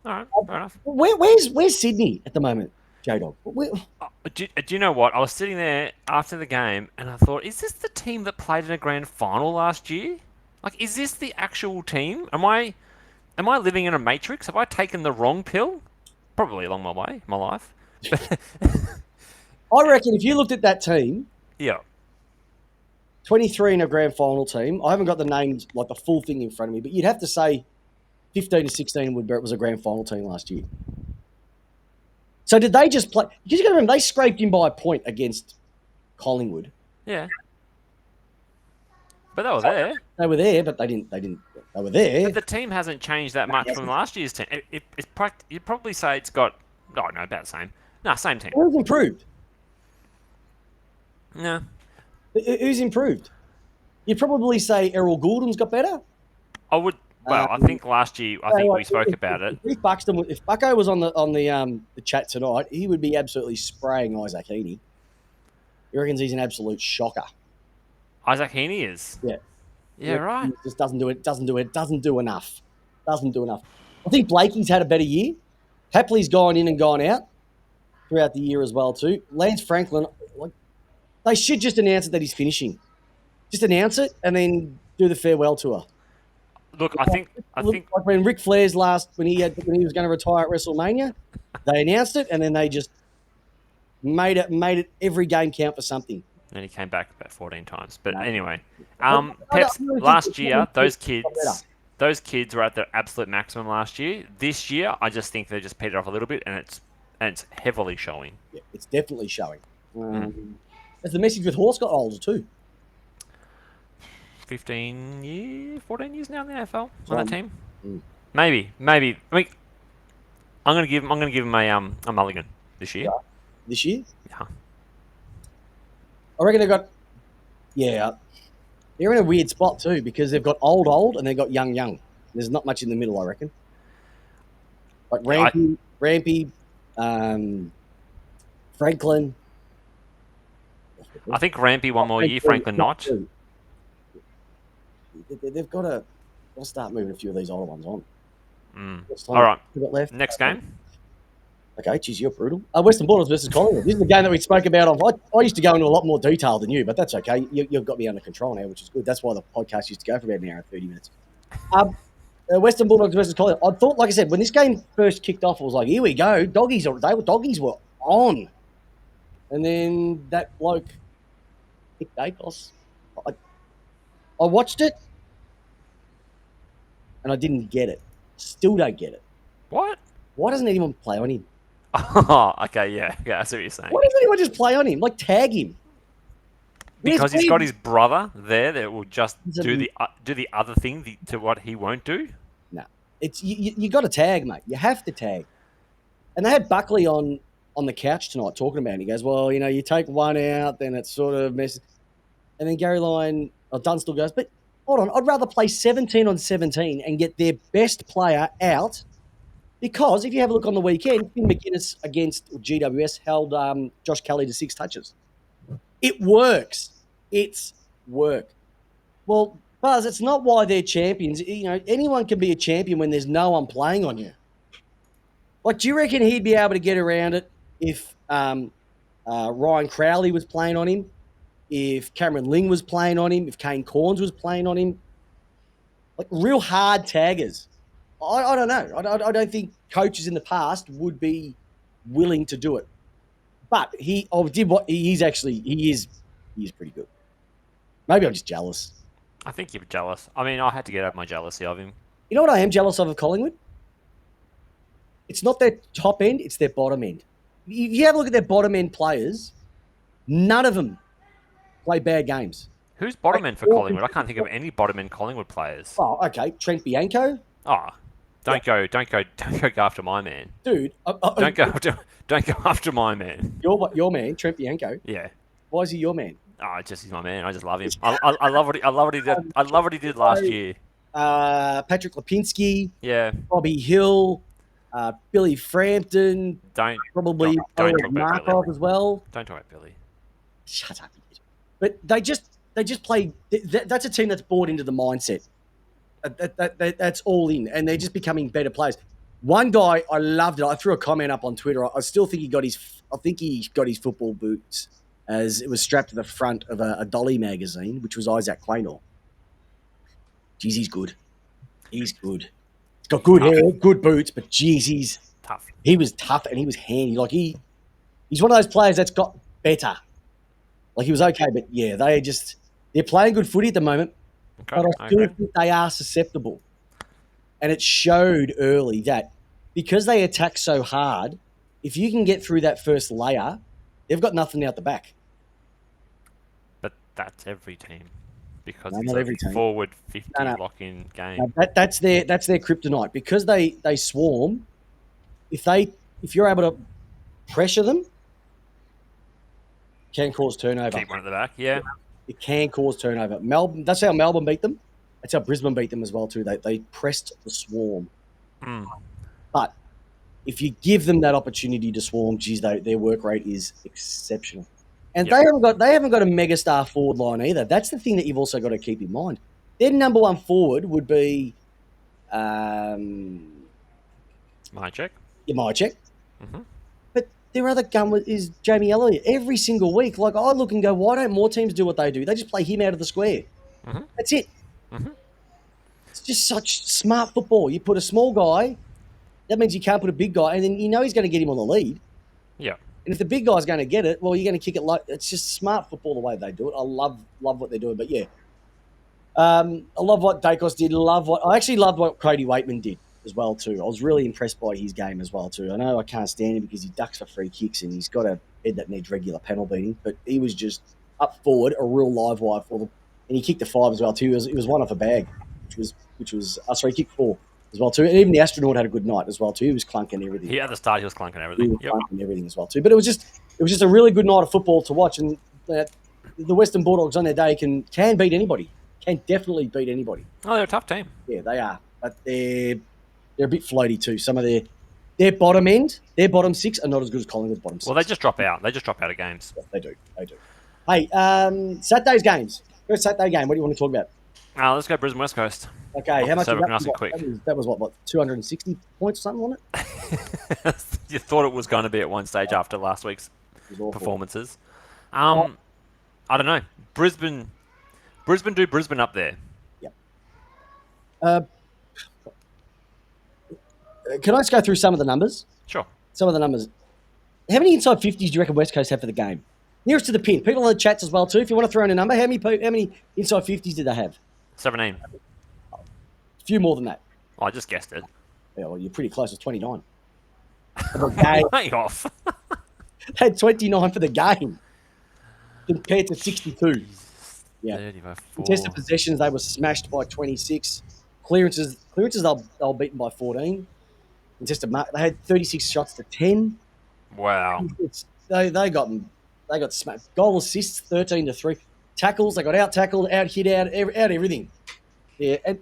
All right. Fair enough. Where's Sydney at the moment, J-Dog? Do you know what? I was sitting there after the game and I thought, is this the team that played in a grand final last year? Like, is this the actual team? Am I living in a matrix? Have I taken the wrong pill? Probably along my life. I reckon if you looked at that team, Yeah. 23 in a grand final team, I haven't got the names, like the full thing in front of me, but you'd have to say 15 to 16 was a grand final team last year. So did they just play? Because you got to remember, they scraped in by a point against Collingwood. Yeah. But they were there. They were there, but they didn't. They were there. But the team hasn't changed that much from last year's team. You'd probably say it's got... Oh, no, about the same. No, same team. Who's improved? No. Who's improved? You'd probably say Errol Goulden's got better. I would... Well, I think last year, we spoke about it. If Bucko was on the chat tonight, he would be absolutely spraying Isaac Heaney. He reckons he's an absolute shocker. Isaac Heaney is? Yeah. Yeah, right. He just doesn't do enough. Doesn't do enough. I think Blakey's had a better year. Hapley's gone in and gone out throughout the year as well too. Lance Franklin, they should just announce it that he's finishing. Just announce it and then do the farewell tour. Look, I think like when Ric Flair's when he was going to retire at WrestleMania, they announced it and then they just made it every game count for something. And he came back about 14 times. But anyway, Peps, last year, those kids were at their absolute maximum last year. This year, I just think they just petered off a little bit, and it's heavily showing. Yeah, it's definitely showing. As the message with Horse got older too. 14 years now in the NFL on that team. Mm. Maybe. I mean, I'm gonna give him a mulligan this year. Yeah. This year? Yeah. I reckon they're in a weird spot too because they've got old and they've got young. There's not much in the middle, I reckon. Like Rampy, Franklin. I think Rampy one more year, Franklin not. They've got to. I'll start moving a few of these older ones on. All right. Left? Next game. Okay, geez, you're brutal. Western Bulldogs versus Collingwood. This is the game that we spoke about. I used to go into a lot more detail than you, but that's okay. You've got me under control now, which is good. That's why the podcast used to go for about an hour and 30 minutes. Western Bulldogs versus Collingwood. I thought, like I said, when this game first kicked off, I was like, here we go. Doggies were on. And then that bloke, Nick Dacos, I watched it, and I didn't get it. Still don't get it. What? Why doesn't anyone play on him? Oh, okay, yeah, I see what you're saying. Why doesn't anyone just play on him? Like, tag him. Because he's got his brother there that will just do the other thing to what he won't do. No, it's you got to tag, mate. You have to tag. And they had Buckley on the couch tonight talking about it. He goes, well, you take one out, then it sort of messes. And then Gary Lyon or Dunstall goes, but hold on, I'd rather play 17 on 17 and get their best player out. Because if you have a look on the weekend, Finn McGuinness against GWS held Josh Kelly to 6 touches. It works. It's work. Well, Buzz, it's not why they're champions. Anyone can be a champion when there's no one playing on you. Like, do you reckon he'd be able to get around it if Ryan Crowley was playing on him, if Cameron Ling was playing on him, if Kane Corns was playing on him? Like, real hard taggers. I don't know. I don't think coaches in the past would be willing to do it. But he is pretty good. Maybe I'm just jealous. I think you're jealous. I mean, I had to get over my jealousy of him. You know what I am jealous of Collingwood? It's not their top end, it's their bottom end. If you have a look at their bottom end players, none of them play bad games. Who's bottom end for Collingwood? I can't think of any bottom end Collingwood players. Oh, okay. Trent Bianco. Oh, don't go after my man, dude. Don't go after my man. Your man, Trent Bianco. Yeah. Why is he your man? Oh, he's my man. I just love him. I love what he did. I love what he did last year. Patrick Lipinski. Yeah. Bobby Hill. Billy Frampton. Don't talk about Markov as well. Don't talk about Billy. Shut up. But they just play. That's a team that's bought into the mindset. That's all in, and they're just becoming better players. One guy, I loved it. I threw a comment up on Twitter. I still think he got his football boots as it was strapped to the front of a Dolly magazine, which was Isaac Quaynor. Geez, he's good. He's good. He's got good hair, good boots, but geez, he's tough. He was tough and he was handy. Like he's one of those players that's got better. Like he was okay, but yeah, they're playing good footy at the moment. Okay, but I still think they are susceptible. And it showed early that because they attack so hard, if you can get through that first layer, they've got nothing out the back. But that's every team. Because not every team. Forward 50 lock-in game. No, that's their kryptonite. Because they swarm, if you're able to pressure them, it can cause turnover. Keep one at the back, yeah. It can cause turnover. Melbourne. That's how Melbourne beat them. That's how Brisbane beat them as well too. They pressed the swarm. But if you give them that opportunity to swarm, geez, their work rate is exceptional. And they haven't got a megastar forward line either. That's the thing that you've also got to keep in mind. Their number one forward would be Mychek. Yeah, Mychek. But their other gun is Jamie Elliott. Every single week, like I look and go, why don't more teams do what they do? They just play him out of the square. That's it. It's just such smart football. You put a small guy, that means you can't put a big guy, and then you know he's going to get him on the lead. Yeah. And if the big guy's going to get it, well, you're going to kick it low. It's just smart football the way they do it. I love what they're doing. But yeah, I love what Dacos did. I actually loved what Cody Waitman did as well too. I was really impressed by his game as well too. I know I can't stand him because he ducks for free kicks and he's got a head that needs regular panel beating, but he was just up forward, a real live wire for them, and he kicked the 5 as well too. It was one off a bag, he kicked 4 as well too. And even the astronaut had a good night as well too. He was clunking everything. Yeah, at the start he was clunking everything. Clunking everything as well too. But it was just a really good night of football to watch, and the Western Bulldogs on their day can beat anybody. Can definitely beat anybody. Oh, they're a tough team. Yeah, they are. But they're a bit floaty too. Some of their bottom end, their bottom 6 are not as good as Collingwood's bottom 6. Well, they just drop out. They just drop out of games. Yeah, they do. Hey, Saturday's games. First Saturday game. What do you want to talk about? Let's go Brisbane West Coast. Okay, how much? So Was we can ask it quick. That was what 260 points or something on it? You thought it was going to be at one stage after last week's It was awful. performances. I don't know. Brisbane do Brisbane up there. Can I just go through some of the numbers? Sure. Some of the numbers. How many inside 50s do you reckon West Coast have for the game? Nearest to the pin. People in the chats as well too. If you want to throw in a number, how many inside 50s did they have? 17. A few more than that. I just guessed it. Yeah, well, you're pretty close. It's 29. For the game. Way off. They had 29 for the game compared to 62. Yeah. 30 by 4. Contested possessions, they were smashed by 26. Clearances, they were beaten by 14. Contested mark, they had 36 shots to 10. Wow. They got smashed. Goal assists 13 to 3. Tackles, they got out tackled, out hit, out everything. Yeah, and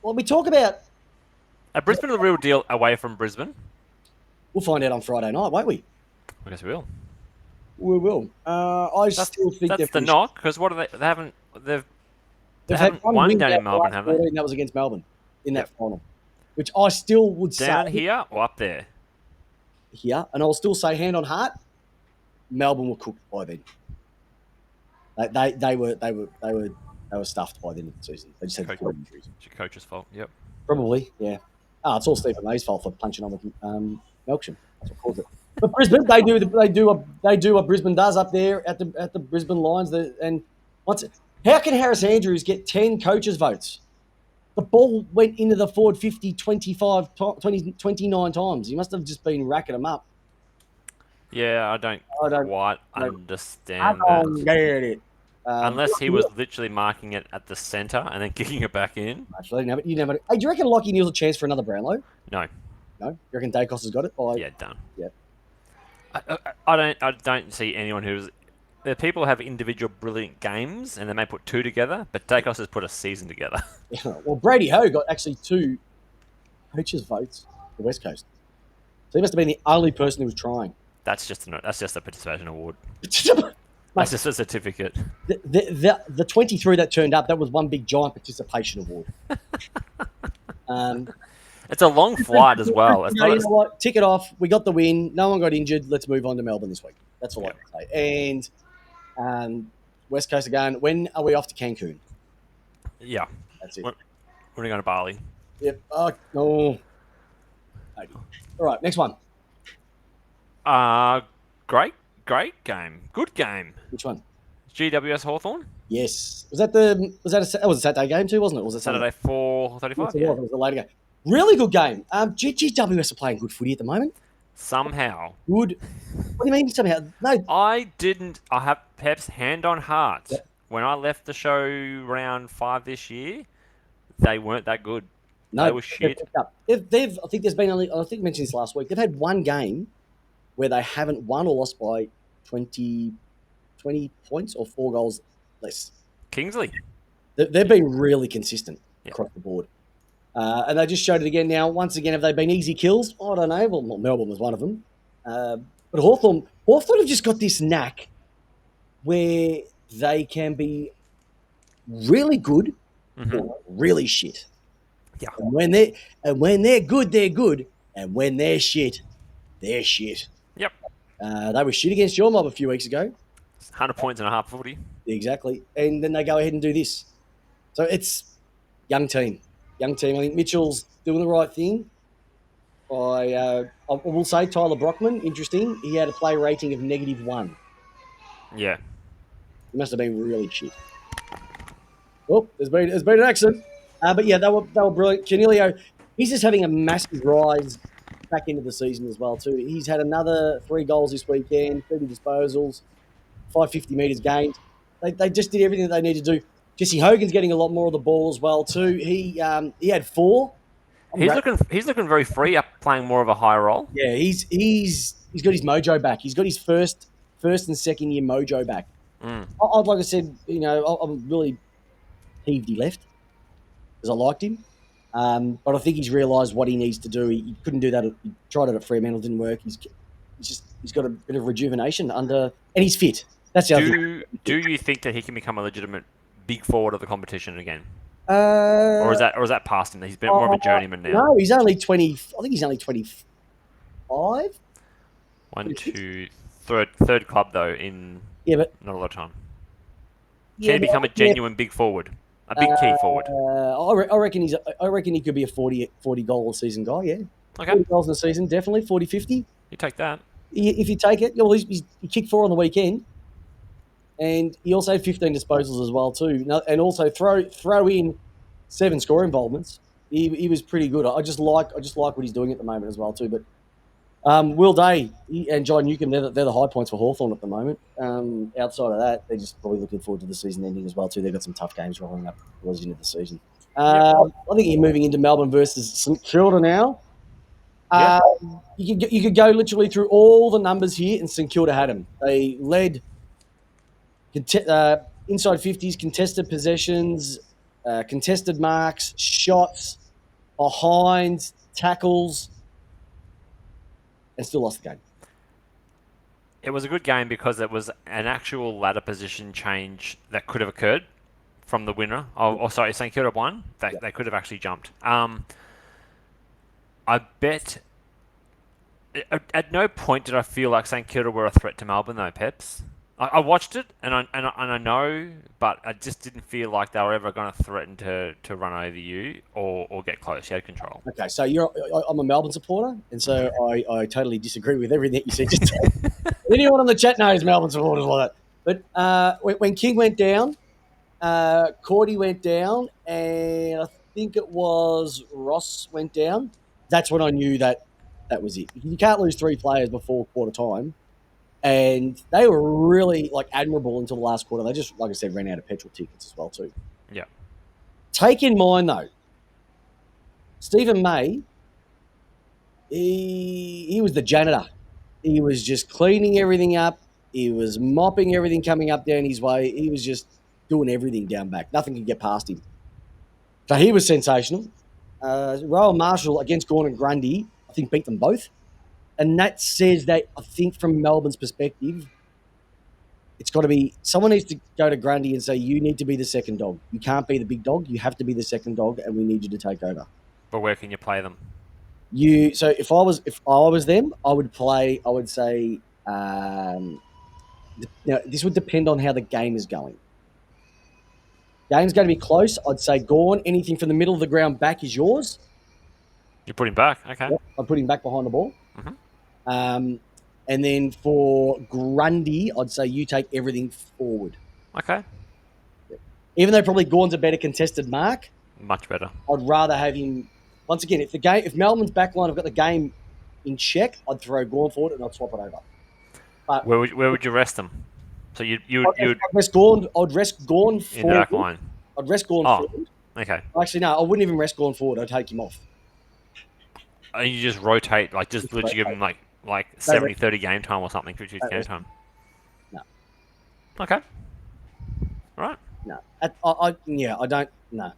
well, we talk about. Are Brisbane the real deal away from Brisbane? We'll find out on Friday night, won't we? I guess we will. We will. I still think That's the knock, because what are they? They haven't. They They've haven't had won win down out in Melbourne, the last have they? 14, That was against Melbourne in that final, which I still would Down say here or up there? here, and I'll still say hand on heart, Melbourne were cooked by then. They were stuffed by the end of the season. They just had Coach. four injuries. It's your coach's fault. Yep. Probably, yeah. It's all Stephen May's fault for punching on with Melksham. That's what caused it. But Brisbane, they do what Brisbane does up there at the Brisbane Lions. How can Harris Andrews get 10 coaches' votes? The ball went into the forward 50, 25, 20, 29 times. He must have just been racking them up. Yeah, I don't quite understand I don't that. get it. Unless he was literally marking it at the centre and then kicking it back in. Actually, you never. Hey, do you reckon Lockie Neal's a chance for another Brownlow? No. No? You reckon Dacos has got it? Yeah, done. Yeah. I don't see anyone who's. There are people who have individual brilliant games and they may put two together, but Dacos has put a season together. Well, Brady Ho got actually 2 coaches' votes for West Coast. So he must have been the only person who was trying. That's just a participation award. Mate, That's just a certificate. the 23 that turned up, that was one big giant participation award. It's a long flight as well. It's You know not what? Tick it off. We got the win. No one got injured. Let's move on to Melbourne this week. That's all I can say. And West Coast again. When are we off to Cancun? yeah. That's it. We're going to go to Bali. Yep. Oh, no. Maybe. All right, next one. Great game. Good game. Which one? GWS Hawthorn. Yes. That was a Saturday game too, wasn't it? Or was it Saturday 4:35. Yes, it Yeah. was a later game. Really good game. GWS are playing good footy at the moment. Somehow. Good. What do you mean somehow? No. I have Pep's hand on heart. Yep. When I left the show round 5 this year, they weren't that good. No, they were shit. They've. I think there's been only. I think I mentioned this last week. They've had one game where they haven't won or lost by 20 points or 4 goals less. Kingsley. They've been really consistent Yep. across the board, and they just showed it again. Now, once again, have they been easy kills? I don't know. Well, Melbourne was one of them, but Hawthorn have just got this knack where they can be really good or really shit. Yeah. And when they're good, they're good. And when they're shit, they're shit. Yep. They were shit against your mob a few weeks ago. 100 points and a half footy. Exactly. And then they go ahead and do this. So it's young team. I think Mitchell's doing the right thing. I will say Tyler Brockman, interesting. He had a play rating of -1. Yeah. He must have been really shit. Oh, there's been an accident. But yeah, they were brilliant. Canelio, he's just having a massive rise back into the season as well too. He's had another 3 goals this weekend, 30 disposals, 550 metres gained. They just did everything that they need to do. Jesse Hogan's getting a lot more of the ball as well too. He had 4. He's looking very free up playing more of a high role. Yeah, he's got his mojo back. He's got his first and second year mojo back. Like I said, I'm really peeved he left because I liked him. But I think he's realised what he needs to do. He couldn't do that. He tried it at Fremantle, didn't work. He's just he's got a bit of rejuvenation and he's fit. That's the other thing. Do you think that he can become a legitimate big forward of the competition again, Uh, or is that past him? He's been more of a journeyman now. No, he's only 20. I think he's only 25. One, two, third club though in Yeah, but not a lot of time. yeah, Can he become a genuine big forward, a big key forward? I reckon I reckon he could be a 40 goal a season guy. Yeah, Okay, 40 goals in a season, definitely 40, 50. you take that. If you take it, well, he kicked 4 on the weekend, and he also had 15 disposals as well too. And also throw in 7 score involvements. He was pretty good. I just like what he's doing at the moment as well too. But Will Day and John Newcomb, they're the high points for Hawthorn at the moment. Outside of that, they're just probably looking forward to the season ending as well too. They've got some tough games rolling up towards the end of the season. I think you're moving into Melbourne versus St Kilda now. You could go literally through all the numbers here, and St Kilda had them. They led inside 50s, contested possessions, contested marks, shots, behinds, tackles, and still lost the game. It was a good game because it was an actual ladder position change that could have occurred from the winner. Sorry, St Kilda won. They could have actually jumped. I bet. At no point did I feel like St Kilda were a threat to Melbourne, though, Peps. I watched it, and I know, but I just didn't feel like they were ever going to threaten to run over you or get close. You had control. Okay, so I'm a Melbourne supporter, and so I totally disagree with everything you said. Just anyone on the chat knows Melbourne supporters like that. But when King went down, Cordy went down, and I think it was Ross went down. That's when I knew that was it. You can't lose 3 players before quarter time. And they were really admirable until the last quarter. They just, like I said, ran out of petrol tickets as well too. Yeah. Take in mind though, Stephen May, he was the janitor. He was just cleaning everything up. He was mopping everything coming up down his way. He was just doing everything down back. Nothing could get past him. So he was sensational. Rowan Marshall against Gordon Grundy, I think, beat them both. And that says that, I think, from Melbourne's perspective, it's got to be someone needs to go to Grundy and say, you need to be the second dog. You can't be the big dog. You have to be the second dog, and we need you to take over. But where can you play them? So if I was them, I would play. I would say, this would depend on how the game is going. Game's going to be close. I'd say Gorn. Anything from the middle of the ground back is yours. You put him back, okay? Yep, I'd put him back behind the ball. Mm-hmm. And then for Grundy, I'd say you take everything forward. Okay. Even though probably Gorn's a better contested mark, Much better. I'd rather have him. Once again, if Melbourne's backline have got the game in check, I'd throw Gorn forward and I'd swap it over. But where would you rest them? So you'd I'd rest Gorn. I'd rest Gorn forward. in the back line. I'd rest Gorn forward. Okay. Actually, no, I wouldn't even rest Gorn forward. I'd take him off. And you just rotate, just literally give him like 70-30 game time or something, 50-50 game time. No. Okay. Right. No. I don't. No.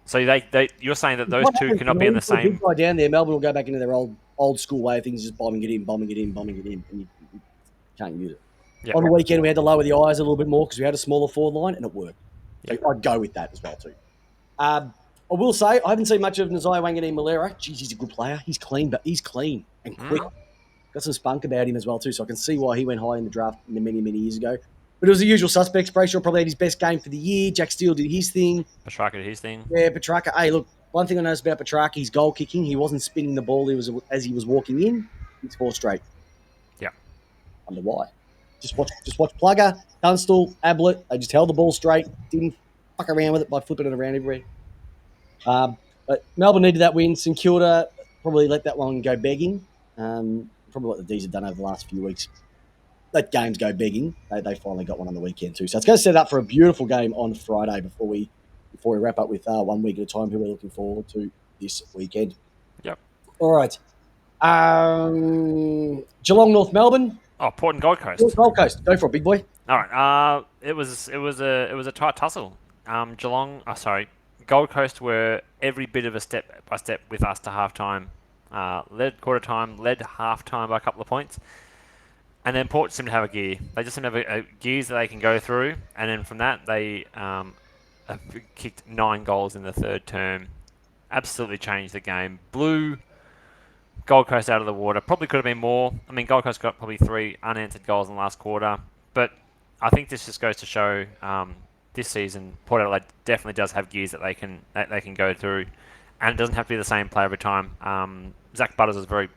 So you're saying that those two cannot be in the same. Big guy down there, Melbourne will go back into their old school way of things, just bombing it in, and you can't use it. Yep. On the weekend, we had to lower the eyes a little bit more because we had a smaller forward line, and it worked. So I'd go with that as well too. I will say I haven't seen much of Nasiah Wanganeen-Malera. Geez, he's a good player. He's clean, but he's clean and quick. Got some spunk about him as well too, so I can see why he went high in the draft many years ago. But it was the usual suspects. Brayshaw probably had his best game for the year. Jack Steele did his thing. Petrarca did his thing. Yeah, Petrarca. Hey, look, one thing I noticed about Petrarca, he's goal kicking. He wasn't spinning the ball. As he was walking in. It's 4 straight. Yeah. I wonder why. Just watch Plugger, Dunstall, Ablett. They just held the ball straight. Didn't fuck around with it by flipping it around everywhere. But Melbourne needed that win. St Kilda probably let that one go begging. Probably what the D's have done over the last few weeks. Let games go begging. They finally got one on the weekend too. So it's going to set up for a beautiful game on Friday before we wrap up with 1 week at a time, who we're looking forward to this weekend. Yep. All right. Geelong, North Melbourne. Oh, Port and Gold Coast. Gold Coast. Go for it, big boy. All right. It was a tight tussle. Gold Coast were every bit of a step by step with us to halftime. Led quarter time, led halftime by a couple of points. And then Port seem to have a gear. They just seem to have a gears that they can go through, and then from that they have kicked 9 goals in the third term. Absolutely changed the game. Blew Gold Coast out of the water. Probably could have been more. I mean, Gold Coast got probably 3 unanswered goals in the last quarter. But I think this just goes to show this season Port Adelaide definitely does have gears that they can go through, and it doesn't have to be the same play every time. Zach Butters was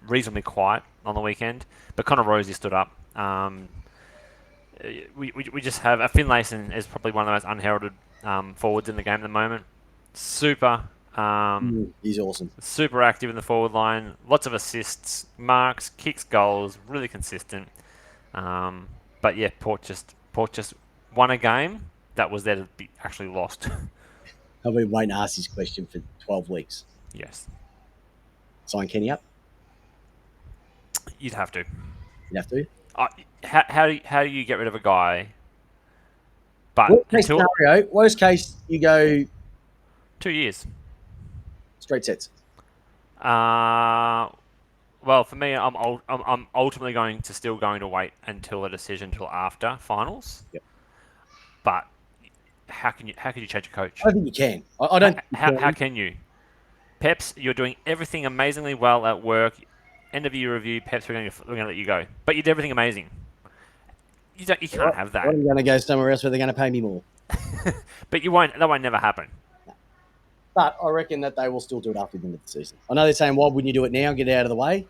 reasonably quiet on the weekend, but Connor Rosie stood up. We just have Finlayson is probably one of the most unheralded forwards in the game at the moment. Super. He's awesome. Super active in the forward line. Lots of assists, marks, kicks, goals. Really consistent. But yeah, Port just won a game that was there to be actually lost. I've been waiting to ask this question for 12 weeks. Yes, Sign Kenny up? you'd have to. You have to? How do you get rid of a guy? But Worst case scenario, worst case, you go 2 years. straight sets. Well, for me, I'm ultimately still going to wait until a decision until after finals. Yep. But how could you change a coach? I don't think you can. I don't. How can you? Peps, you're doing everything amazingly well at work. End of year review, Peps, we're going to let you go. But you did everything amazing. You can't have that. I'm going to go somewhere else where they're going to pay me more. But you won't. That won't never happen. But I reckon that they will still do it after the end of the season. I know they're saying, why wouldn't you do it now and get it out of the way?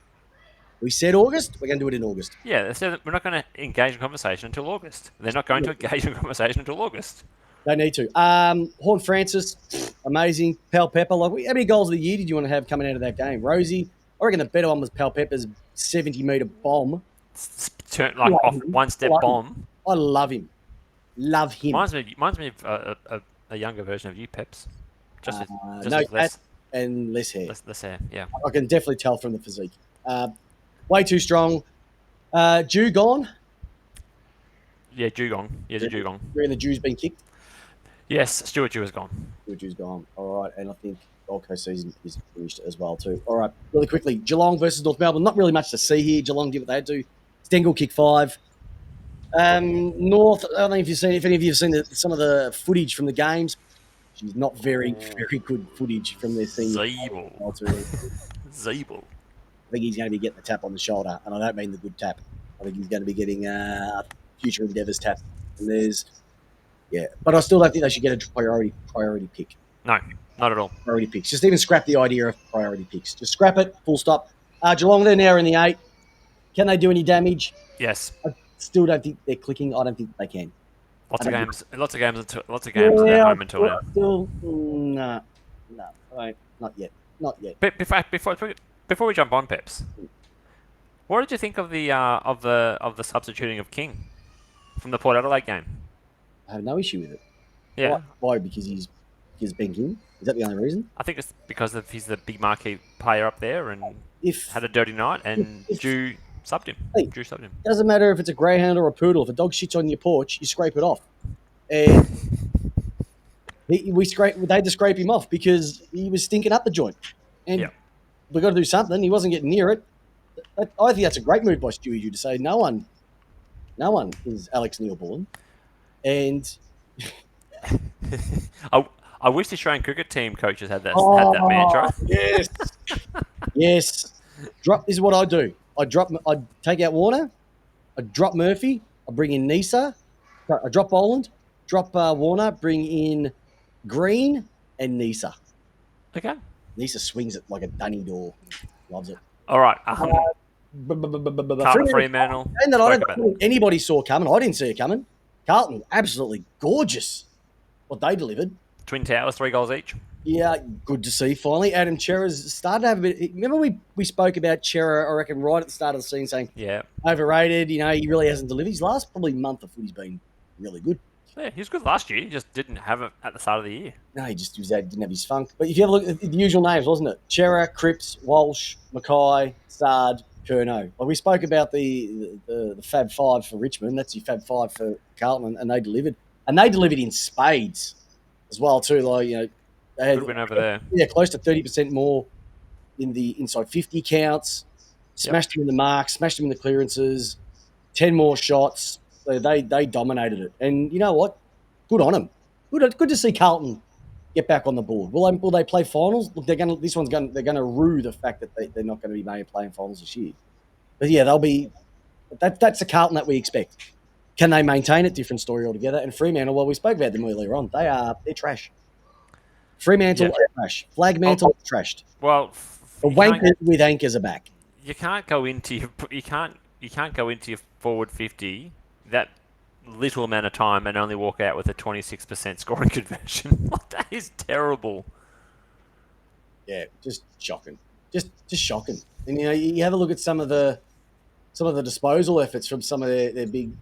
We said August. We're going to do it in August. Yeah, they said that we're not going to engage in conversation until August. They're not going to engage in conversation until August. They need to. Horn Francis, amazing. Pal Pepper. How many goals of the year did you want to have coming out of that game? Rosie, I reckon the better one was Pal Pepper's 70-metre bomb. Turn off one-step bomb. I love him. Love him. Reminds me of a younger version of you, Peps. Just no with less, and less hair. less hair. Yeah. I can definitely tell from the physique. Way too strong. Jew gone. Yeah, Dugong. Yeah, the Dugong. Where the Jew's been kicked. Yes, Stuart Jew is gone. Jew's gone. All right, and I think Gold Coast season is finished as well too. All right, really quickly, Geelong versus North Melbourne. Not really much to see here. Geelong did what they had to. Stengel kick 5. North. I don't know if any of you have seen some of the footage from the games. She's not very good footage from their senior. Zabel. I think he's going to be getting the tap on the shoulder, and I don't mean the good tap. I think he's going to be getting future endeavours tap. And but I still don't think they should get a priority pick. No, not at all. Priority picks. Just even scrap the idea of priority picks. Just scrap it. Full stop. Geelong, they're now in the 8. Can they do any damage? Yes. I still don't think they're clicking. I don't think they can. Lots of games at their home until now. Still, no, not yet. But before we jump on, Peps, what did you think of the substituting of King from the Port Adelaide game? I have no issue with it. Yeah. Why? Because he's Ben King? Is that the only reason? I think it's because he's the big marquee player up there and had a dirty night, and Drew subbed him. Hey, Drew subbed him. Doesn't matter if it's a greyhound or a poodle. If a dog shits on your porch, you scrape it off. And they had to scrape him off because he was stinking up the joint. And we've got to do something. He wasn't getting near it. I think that's a great move by Stewie Jew to say no one is Alex Neil-Bullen. And I wish the Australian cricket team coaches had that mantra. Yes. Yes. This is what I do. I'd take out Warner. I'd drop Murphy. I'd bring in Nisa. I drop Boland. Drop Warner. Bring in Green and Nisa. Okay. Nisa swings it like a dunny door. Loves it. All right. Carlton Fremantle. And that I don't think anybody saw coming. I didn't see it coming. Carlton, absolutely gorgeous. What they delivered. Twin Towers, 3 goals each. Yeah, good to see. Finally, Adam Chera's started to have a bit. Remember we spoke about Chera, I reckon, right at the start of the season, saying overrated. You know, he really hasn't delivered. His last probably month of footy's been really good. Yeah, he was good last year. He just didn't have it at the start of the year. No, he didn't have his funk. But if you have a look at the usual names, wasn't it? Chera, Cripps, Walsh, Mackay, Sard, Curnow. Like we spoke about the Fab Five for Richmond. That's your Fab Five for Carlton, and they delivered. And they delivered in spades as well too. Like, you know, they had good win over there. Yeah, close to 30% more in the inside 50 counts. Smashed him in the marks, smashed him in the clearances. 10 more shots. They dominated it. And you know what? Good on them. Good to see Carlton get back on the board. Will they play finals? Look, they're gonna rue the fact that they're not going to be maybe playing finals this year. But yeah, they'll be. That's the Carlton that we expect. Can they maintain it? Different story altogether. And Fremantle, well, we spoke about them earlier on. They're trash. Fremantle are trash. Flagmantle trashed. Well, The wankers with anchors are back. you can't go into your forward 50 that little amount of time and only walk out with a 26% scoring conversion. That is terrible. Yeah, just shocking. Just shocking. And you have a look at some of the disposal efforts from some of their big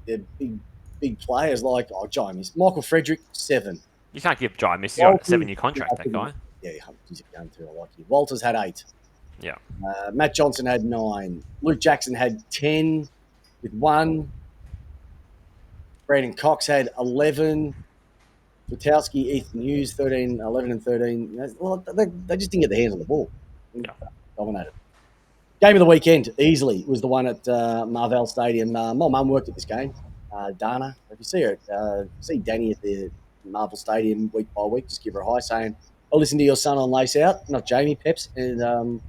players like James, Michael Frederick 7. You can't give Jai Miss. He's got a 7-year contract. That guy. Yeah, he's a gun too. I like him. Walters had 8. Yeah. Matt Johnson had 9. Luke Jackson had 10 with 1. Brandon Cox had 11. Witowski, Ethan Hughes, 13, 11 and 13. Well, they just didn't get their hands on the ball. Yeah. Dominated. Game of the weekend, easily, was the one at Marvell Stadium. My mum worked at this game. Dana, if you see her, see Danny at the Marvel Stadium week by week, just give her a hi saying, I'll listen to your son on Lace Out, not Jamie Peps, and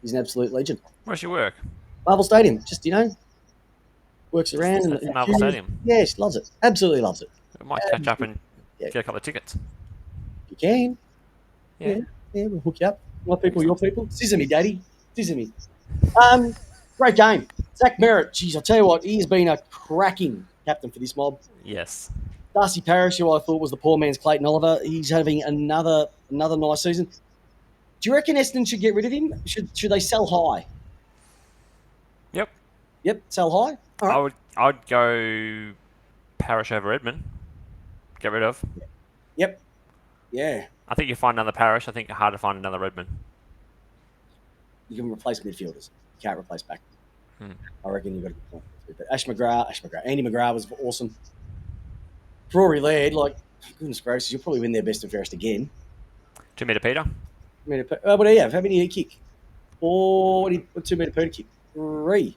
he's an absolute legend. Where's your work? Marvel Stadium, just, works around. That's Marvel Stadium. Yeah, she loves it. Absolutely loves it. I might catch up and get a couple of tickets. You can. Yeah. Yeah, we'll hook you up. My people, your people. Scissor me, Daddy. Scissor me. Great game. Zach Merritt, geez, I'll tell you what, he has been a cracking captain for this mob. Yes. Darcy Parish, who I thought was the poor man's Clayton Oliver, he's having another nice season. Do you reckon Essendon should get rid of him? Should they sell high? Yep, sell high. All right. I'd go Parish over Edmund. Get rid of. Yep. Yeah. I think you find another Parish. I think it's hard to find another Redmond. You can replace midfielders. You can't replace back. I reckon you've got a good point. But Andy McGrath was awesome. Rory Laird, goodness gracious, you'll probably win their best and fairest again. 2 metre Peter. What do you have? How many did he kick? 2 metre Peter kick? 3.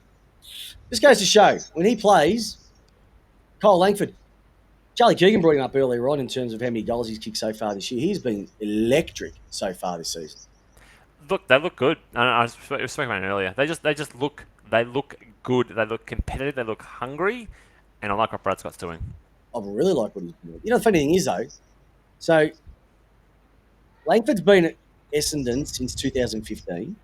This goes to show, when he plays, Kyle Langford, Charlie Keegan brought him up earlier on in terms of how many goals he's kicked so far this year. He's been electric so far this season. Look, they look good. I was speaking about it earlier. They look good. They look competitive. They look hungry, and I like what Brad Scott's doing. I really like what he's doing. The funny thing is though, so Langford's been at Essendon since 2015.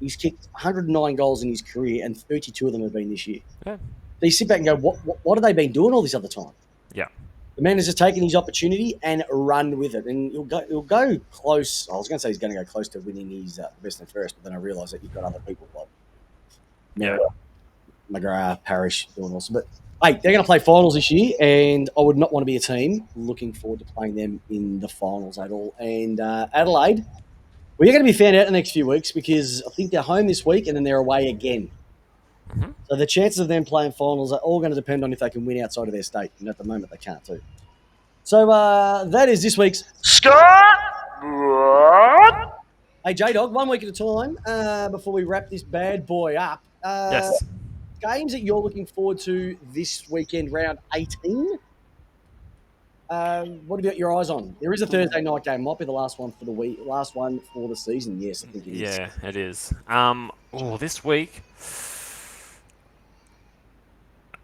He's kicked 109 goals in his career, and 32 of them have been this year. Yeah. So you sit back and go, what have they been doing all this other time? Yeah. The man has just taken his opportunity and run with it, and he'll go close. I was going to say he's going to go close to winning his best and fairest, but then I realised that you've got other people like McGrath, Parish doing awesome. But hey, they're going to play finals this year, and I would not want to be a team looking forward to playing them in the finals at all. And Adelaide, we're going to be found out in the next few weeks because I think they're home this week and then they're away again. Mm-hmm. So the chances of them playing finals are all going to depend on if they can win outside of their state, and at the moment they can't too. So that is this week's Hey J-Dog, 1 week at a time before we wrap this bad boy up. Yes. Games that you're looking forward to this weekend, round 18. What have you got your eyes on? There is a Thursday night game. Might be the last one for the week, last one for the season. Yes, I think it is. Yeah, it is. This week,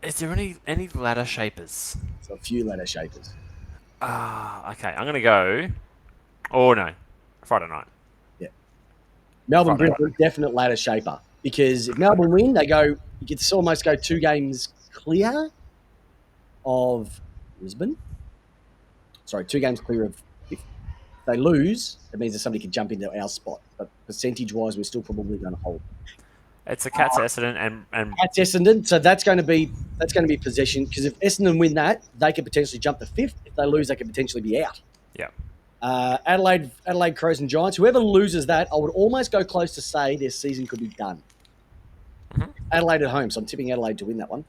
is there any ladder shapers? So a few ladder shapers. Okay. I'm gonna go. Oh no, Friday night. Yeah, Melbourne Friday Brisbane, definite ladder shaper because if Melbourne win, they go. You could almost go 2 games clear of Brisbane. Sorry, 2 games clear of. If they lose, it means that somebody could jump into our spot. But percentage-wise, we're still probably going to hold. It's the Cats Essendon and That's Essendon, so that's going to be possession because if Essendon win that, they could potentially jump to 5th. If they lose, they could potentially be out. yeah. Adelaide Crows and Giants. Whoever loses that, I would almost go close to say their season could be done. Mm-hmm. Adelaide at home, so I'm tipping Adelaide to win that one.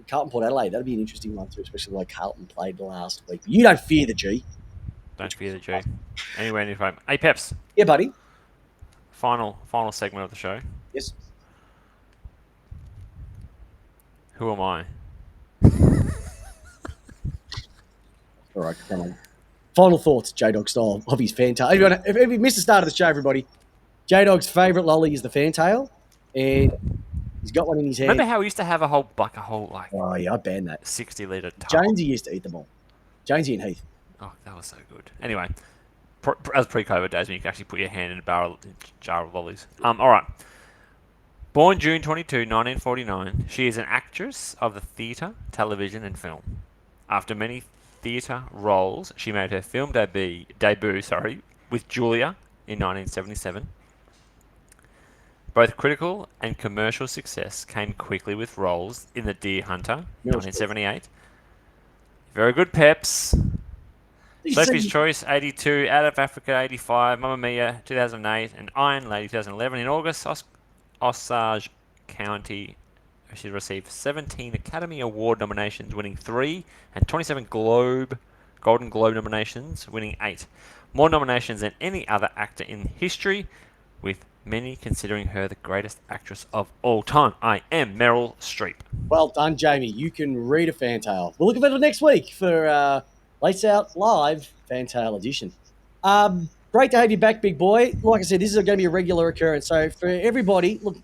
Carlton Port Adelaide, that'd be an interesting one too, especially the way Carlton played last week. You don't fear the G. Don't fear the G. Anyway, any frame. Hey Peps. Yeah, buddy. Final segment of the show. Yes. Who am I? All right, come on. Final thoughts, J-Dog style, of his fantail. If you missed the start of the show, everybody, J-Dog's favourite lolly is the fantail, and he's got one in his hand. Remember how we used to have a whole Oh, yeah, I banned that. 60-litre tub? Jonesy used to eat them all. Jonesy and Heath. Oh, that was so good. Anyway, as pre-COVID days when you could actually put your hand in a jar of lollies. All right. Born June 22, 1949, she is an actress of the theatre, television, and film. After many theatre roles, she made her film debut with Julia in 1977. Both critical and commercial success came quickly with roles in The Deer Hunter, 1978. Very good, Peps. Sophie's Choice, 82. Out of Africa, 85. Mamma Mia, 2008. And Iron Lady, 2011. In August, Osage County, she received 17 Academy Award nominations, winning 3, and 27 Golden Globe nominations, winning 8. More nominations than any other actor in history, with many considering her the greatest actress of all time. I am Meryl Streep. Well done, Jamie. You can read a fantail. We'll look at it next week for Lace Out Live Fantail Edition. Great to have you back, big boy. Like I said, this is going to be a regular occurrence. So for everybody, look,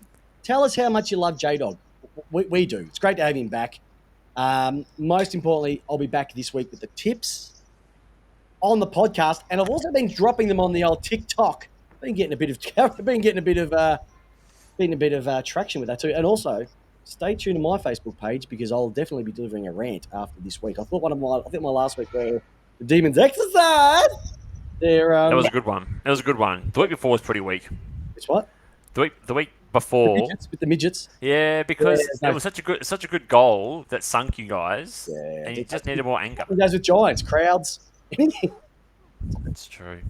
tell us how much you love J-Dog. We do. It's great to have him back. Most importantly, I'll be back this week with the tips on the podcast, and I've also been dropping them on the old TikTok. Been getting a bit of traction with that too. And also, stay tuned to my Facebook page because I'll definitely be delivering a rant after this week. I think my last week where the Demons exercise. That was a good one. The week before was pretty weak. It's what? The week before with the midgets. Yeah, because it was such a good goal that sunk you guys. Yeah, and you just needed more anger. It goes with Giants, crowds, anything. That's true.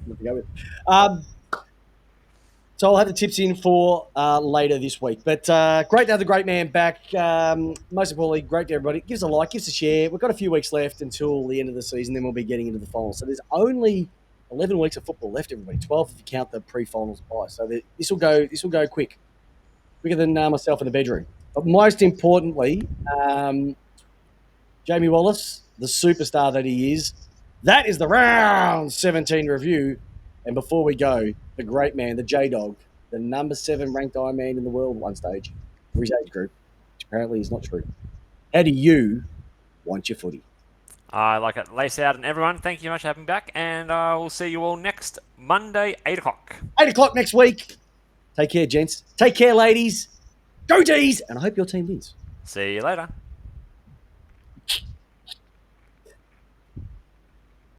So I'll have the tips in for later this week. But great to have the great man back. Most importantly, great to everybody. Give us a like, give us a share. We've got a few weeks left until the end of the season. Then we'll be getting into the finals. So there's only 11 weeks of football left, everybody. 12 if you count the pre-finals by. So this will go quick, quicker than myself in the bedroom. But most importantly, Jamie Wallace, the superstar that he is, that is the round 17 review. And before we go, the great man, the J-Dog, the number 7 ranked Iron Man in the world at one stage for his age group, which apparently is not true. How do you want your footy? I like it. Lace out, and everyone, thank you very much for having me back, and we'll see you all next Monday, 8 o'clock. 8 o'clock next week. Take care, gents. Take care, ladies. Go D's, and I hope your team wins. See you later.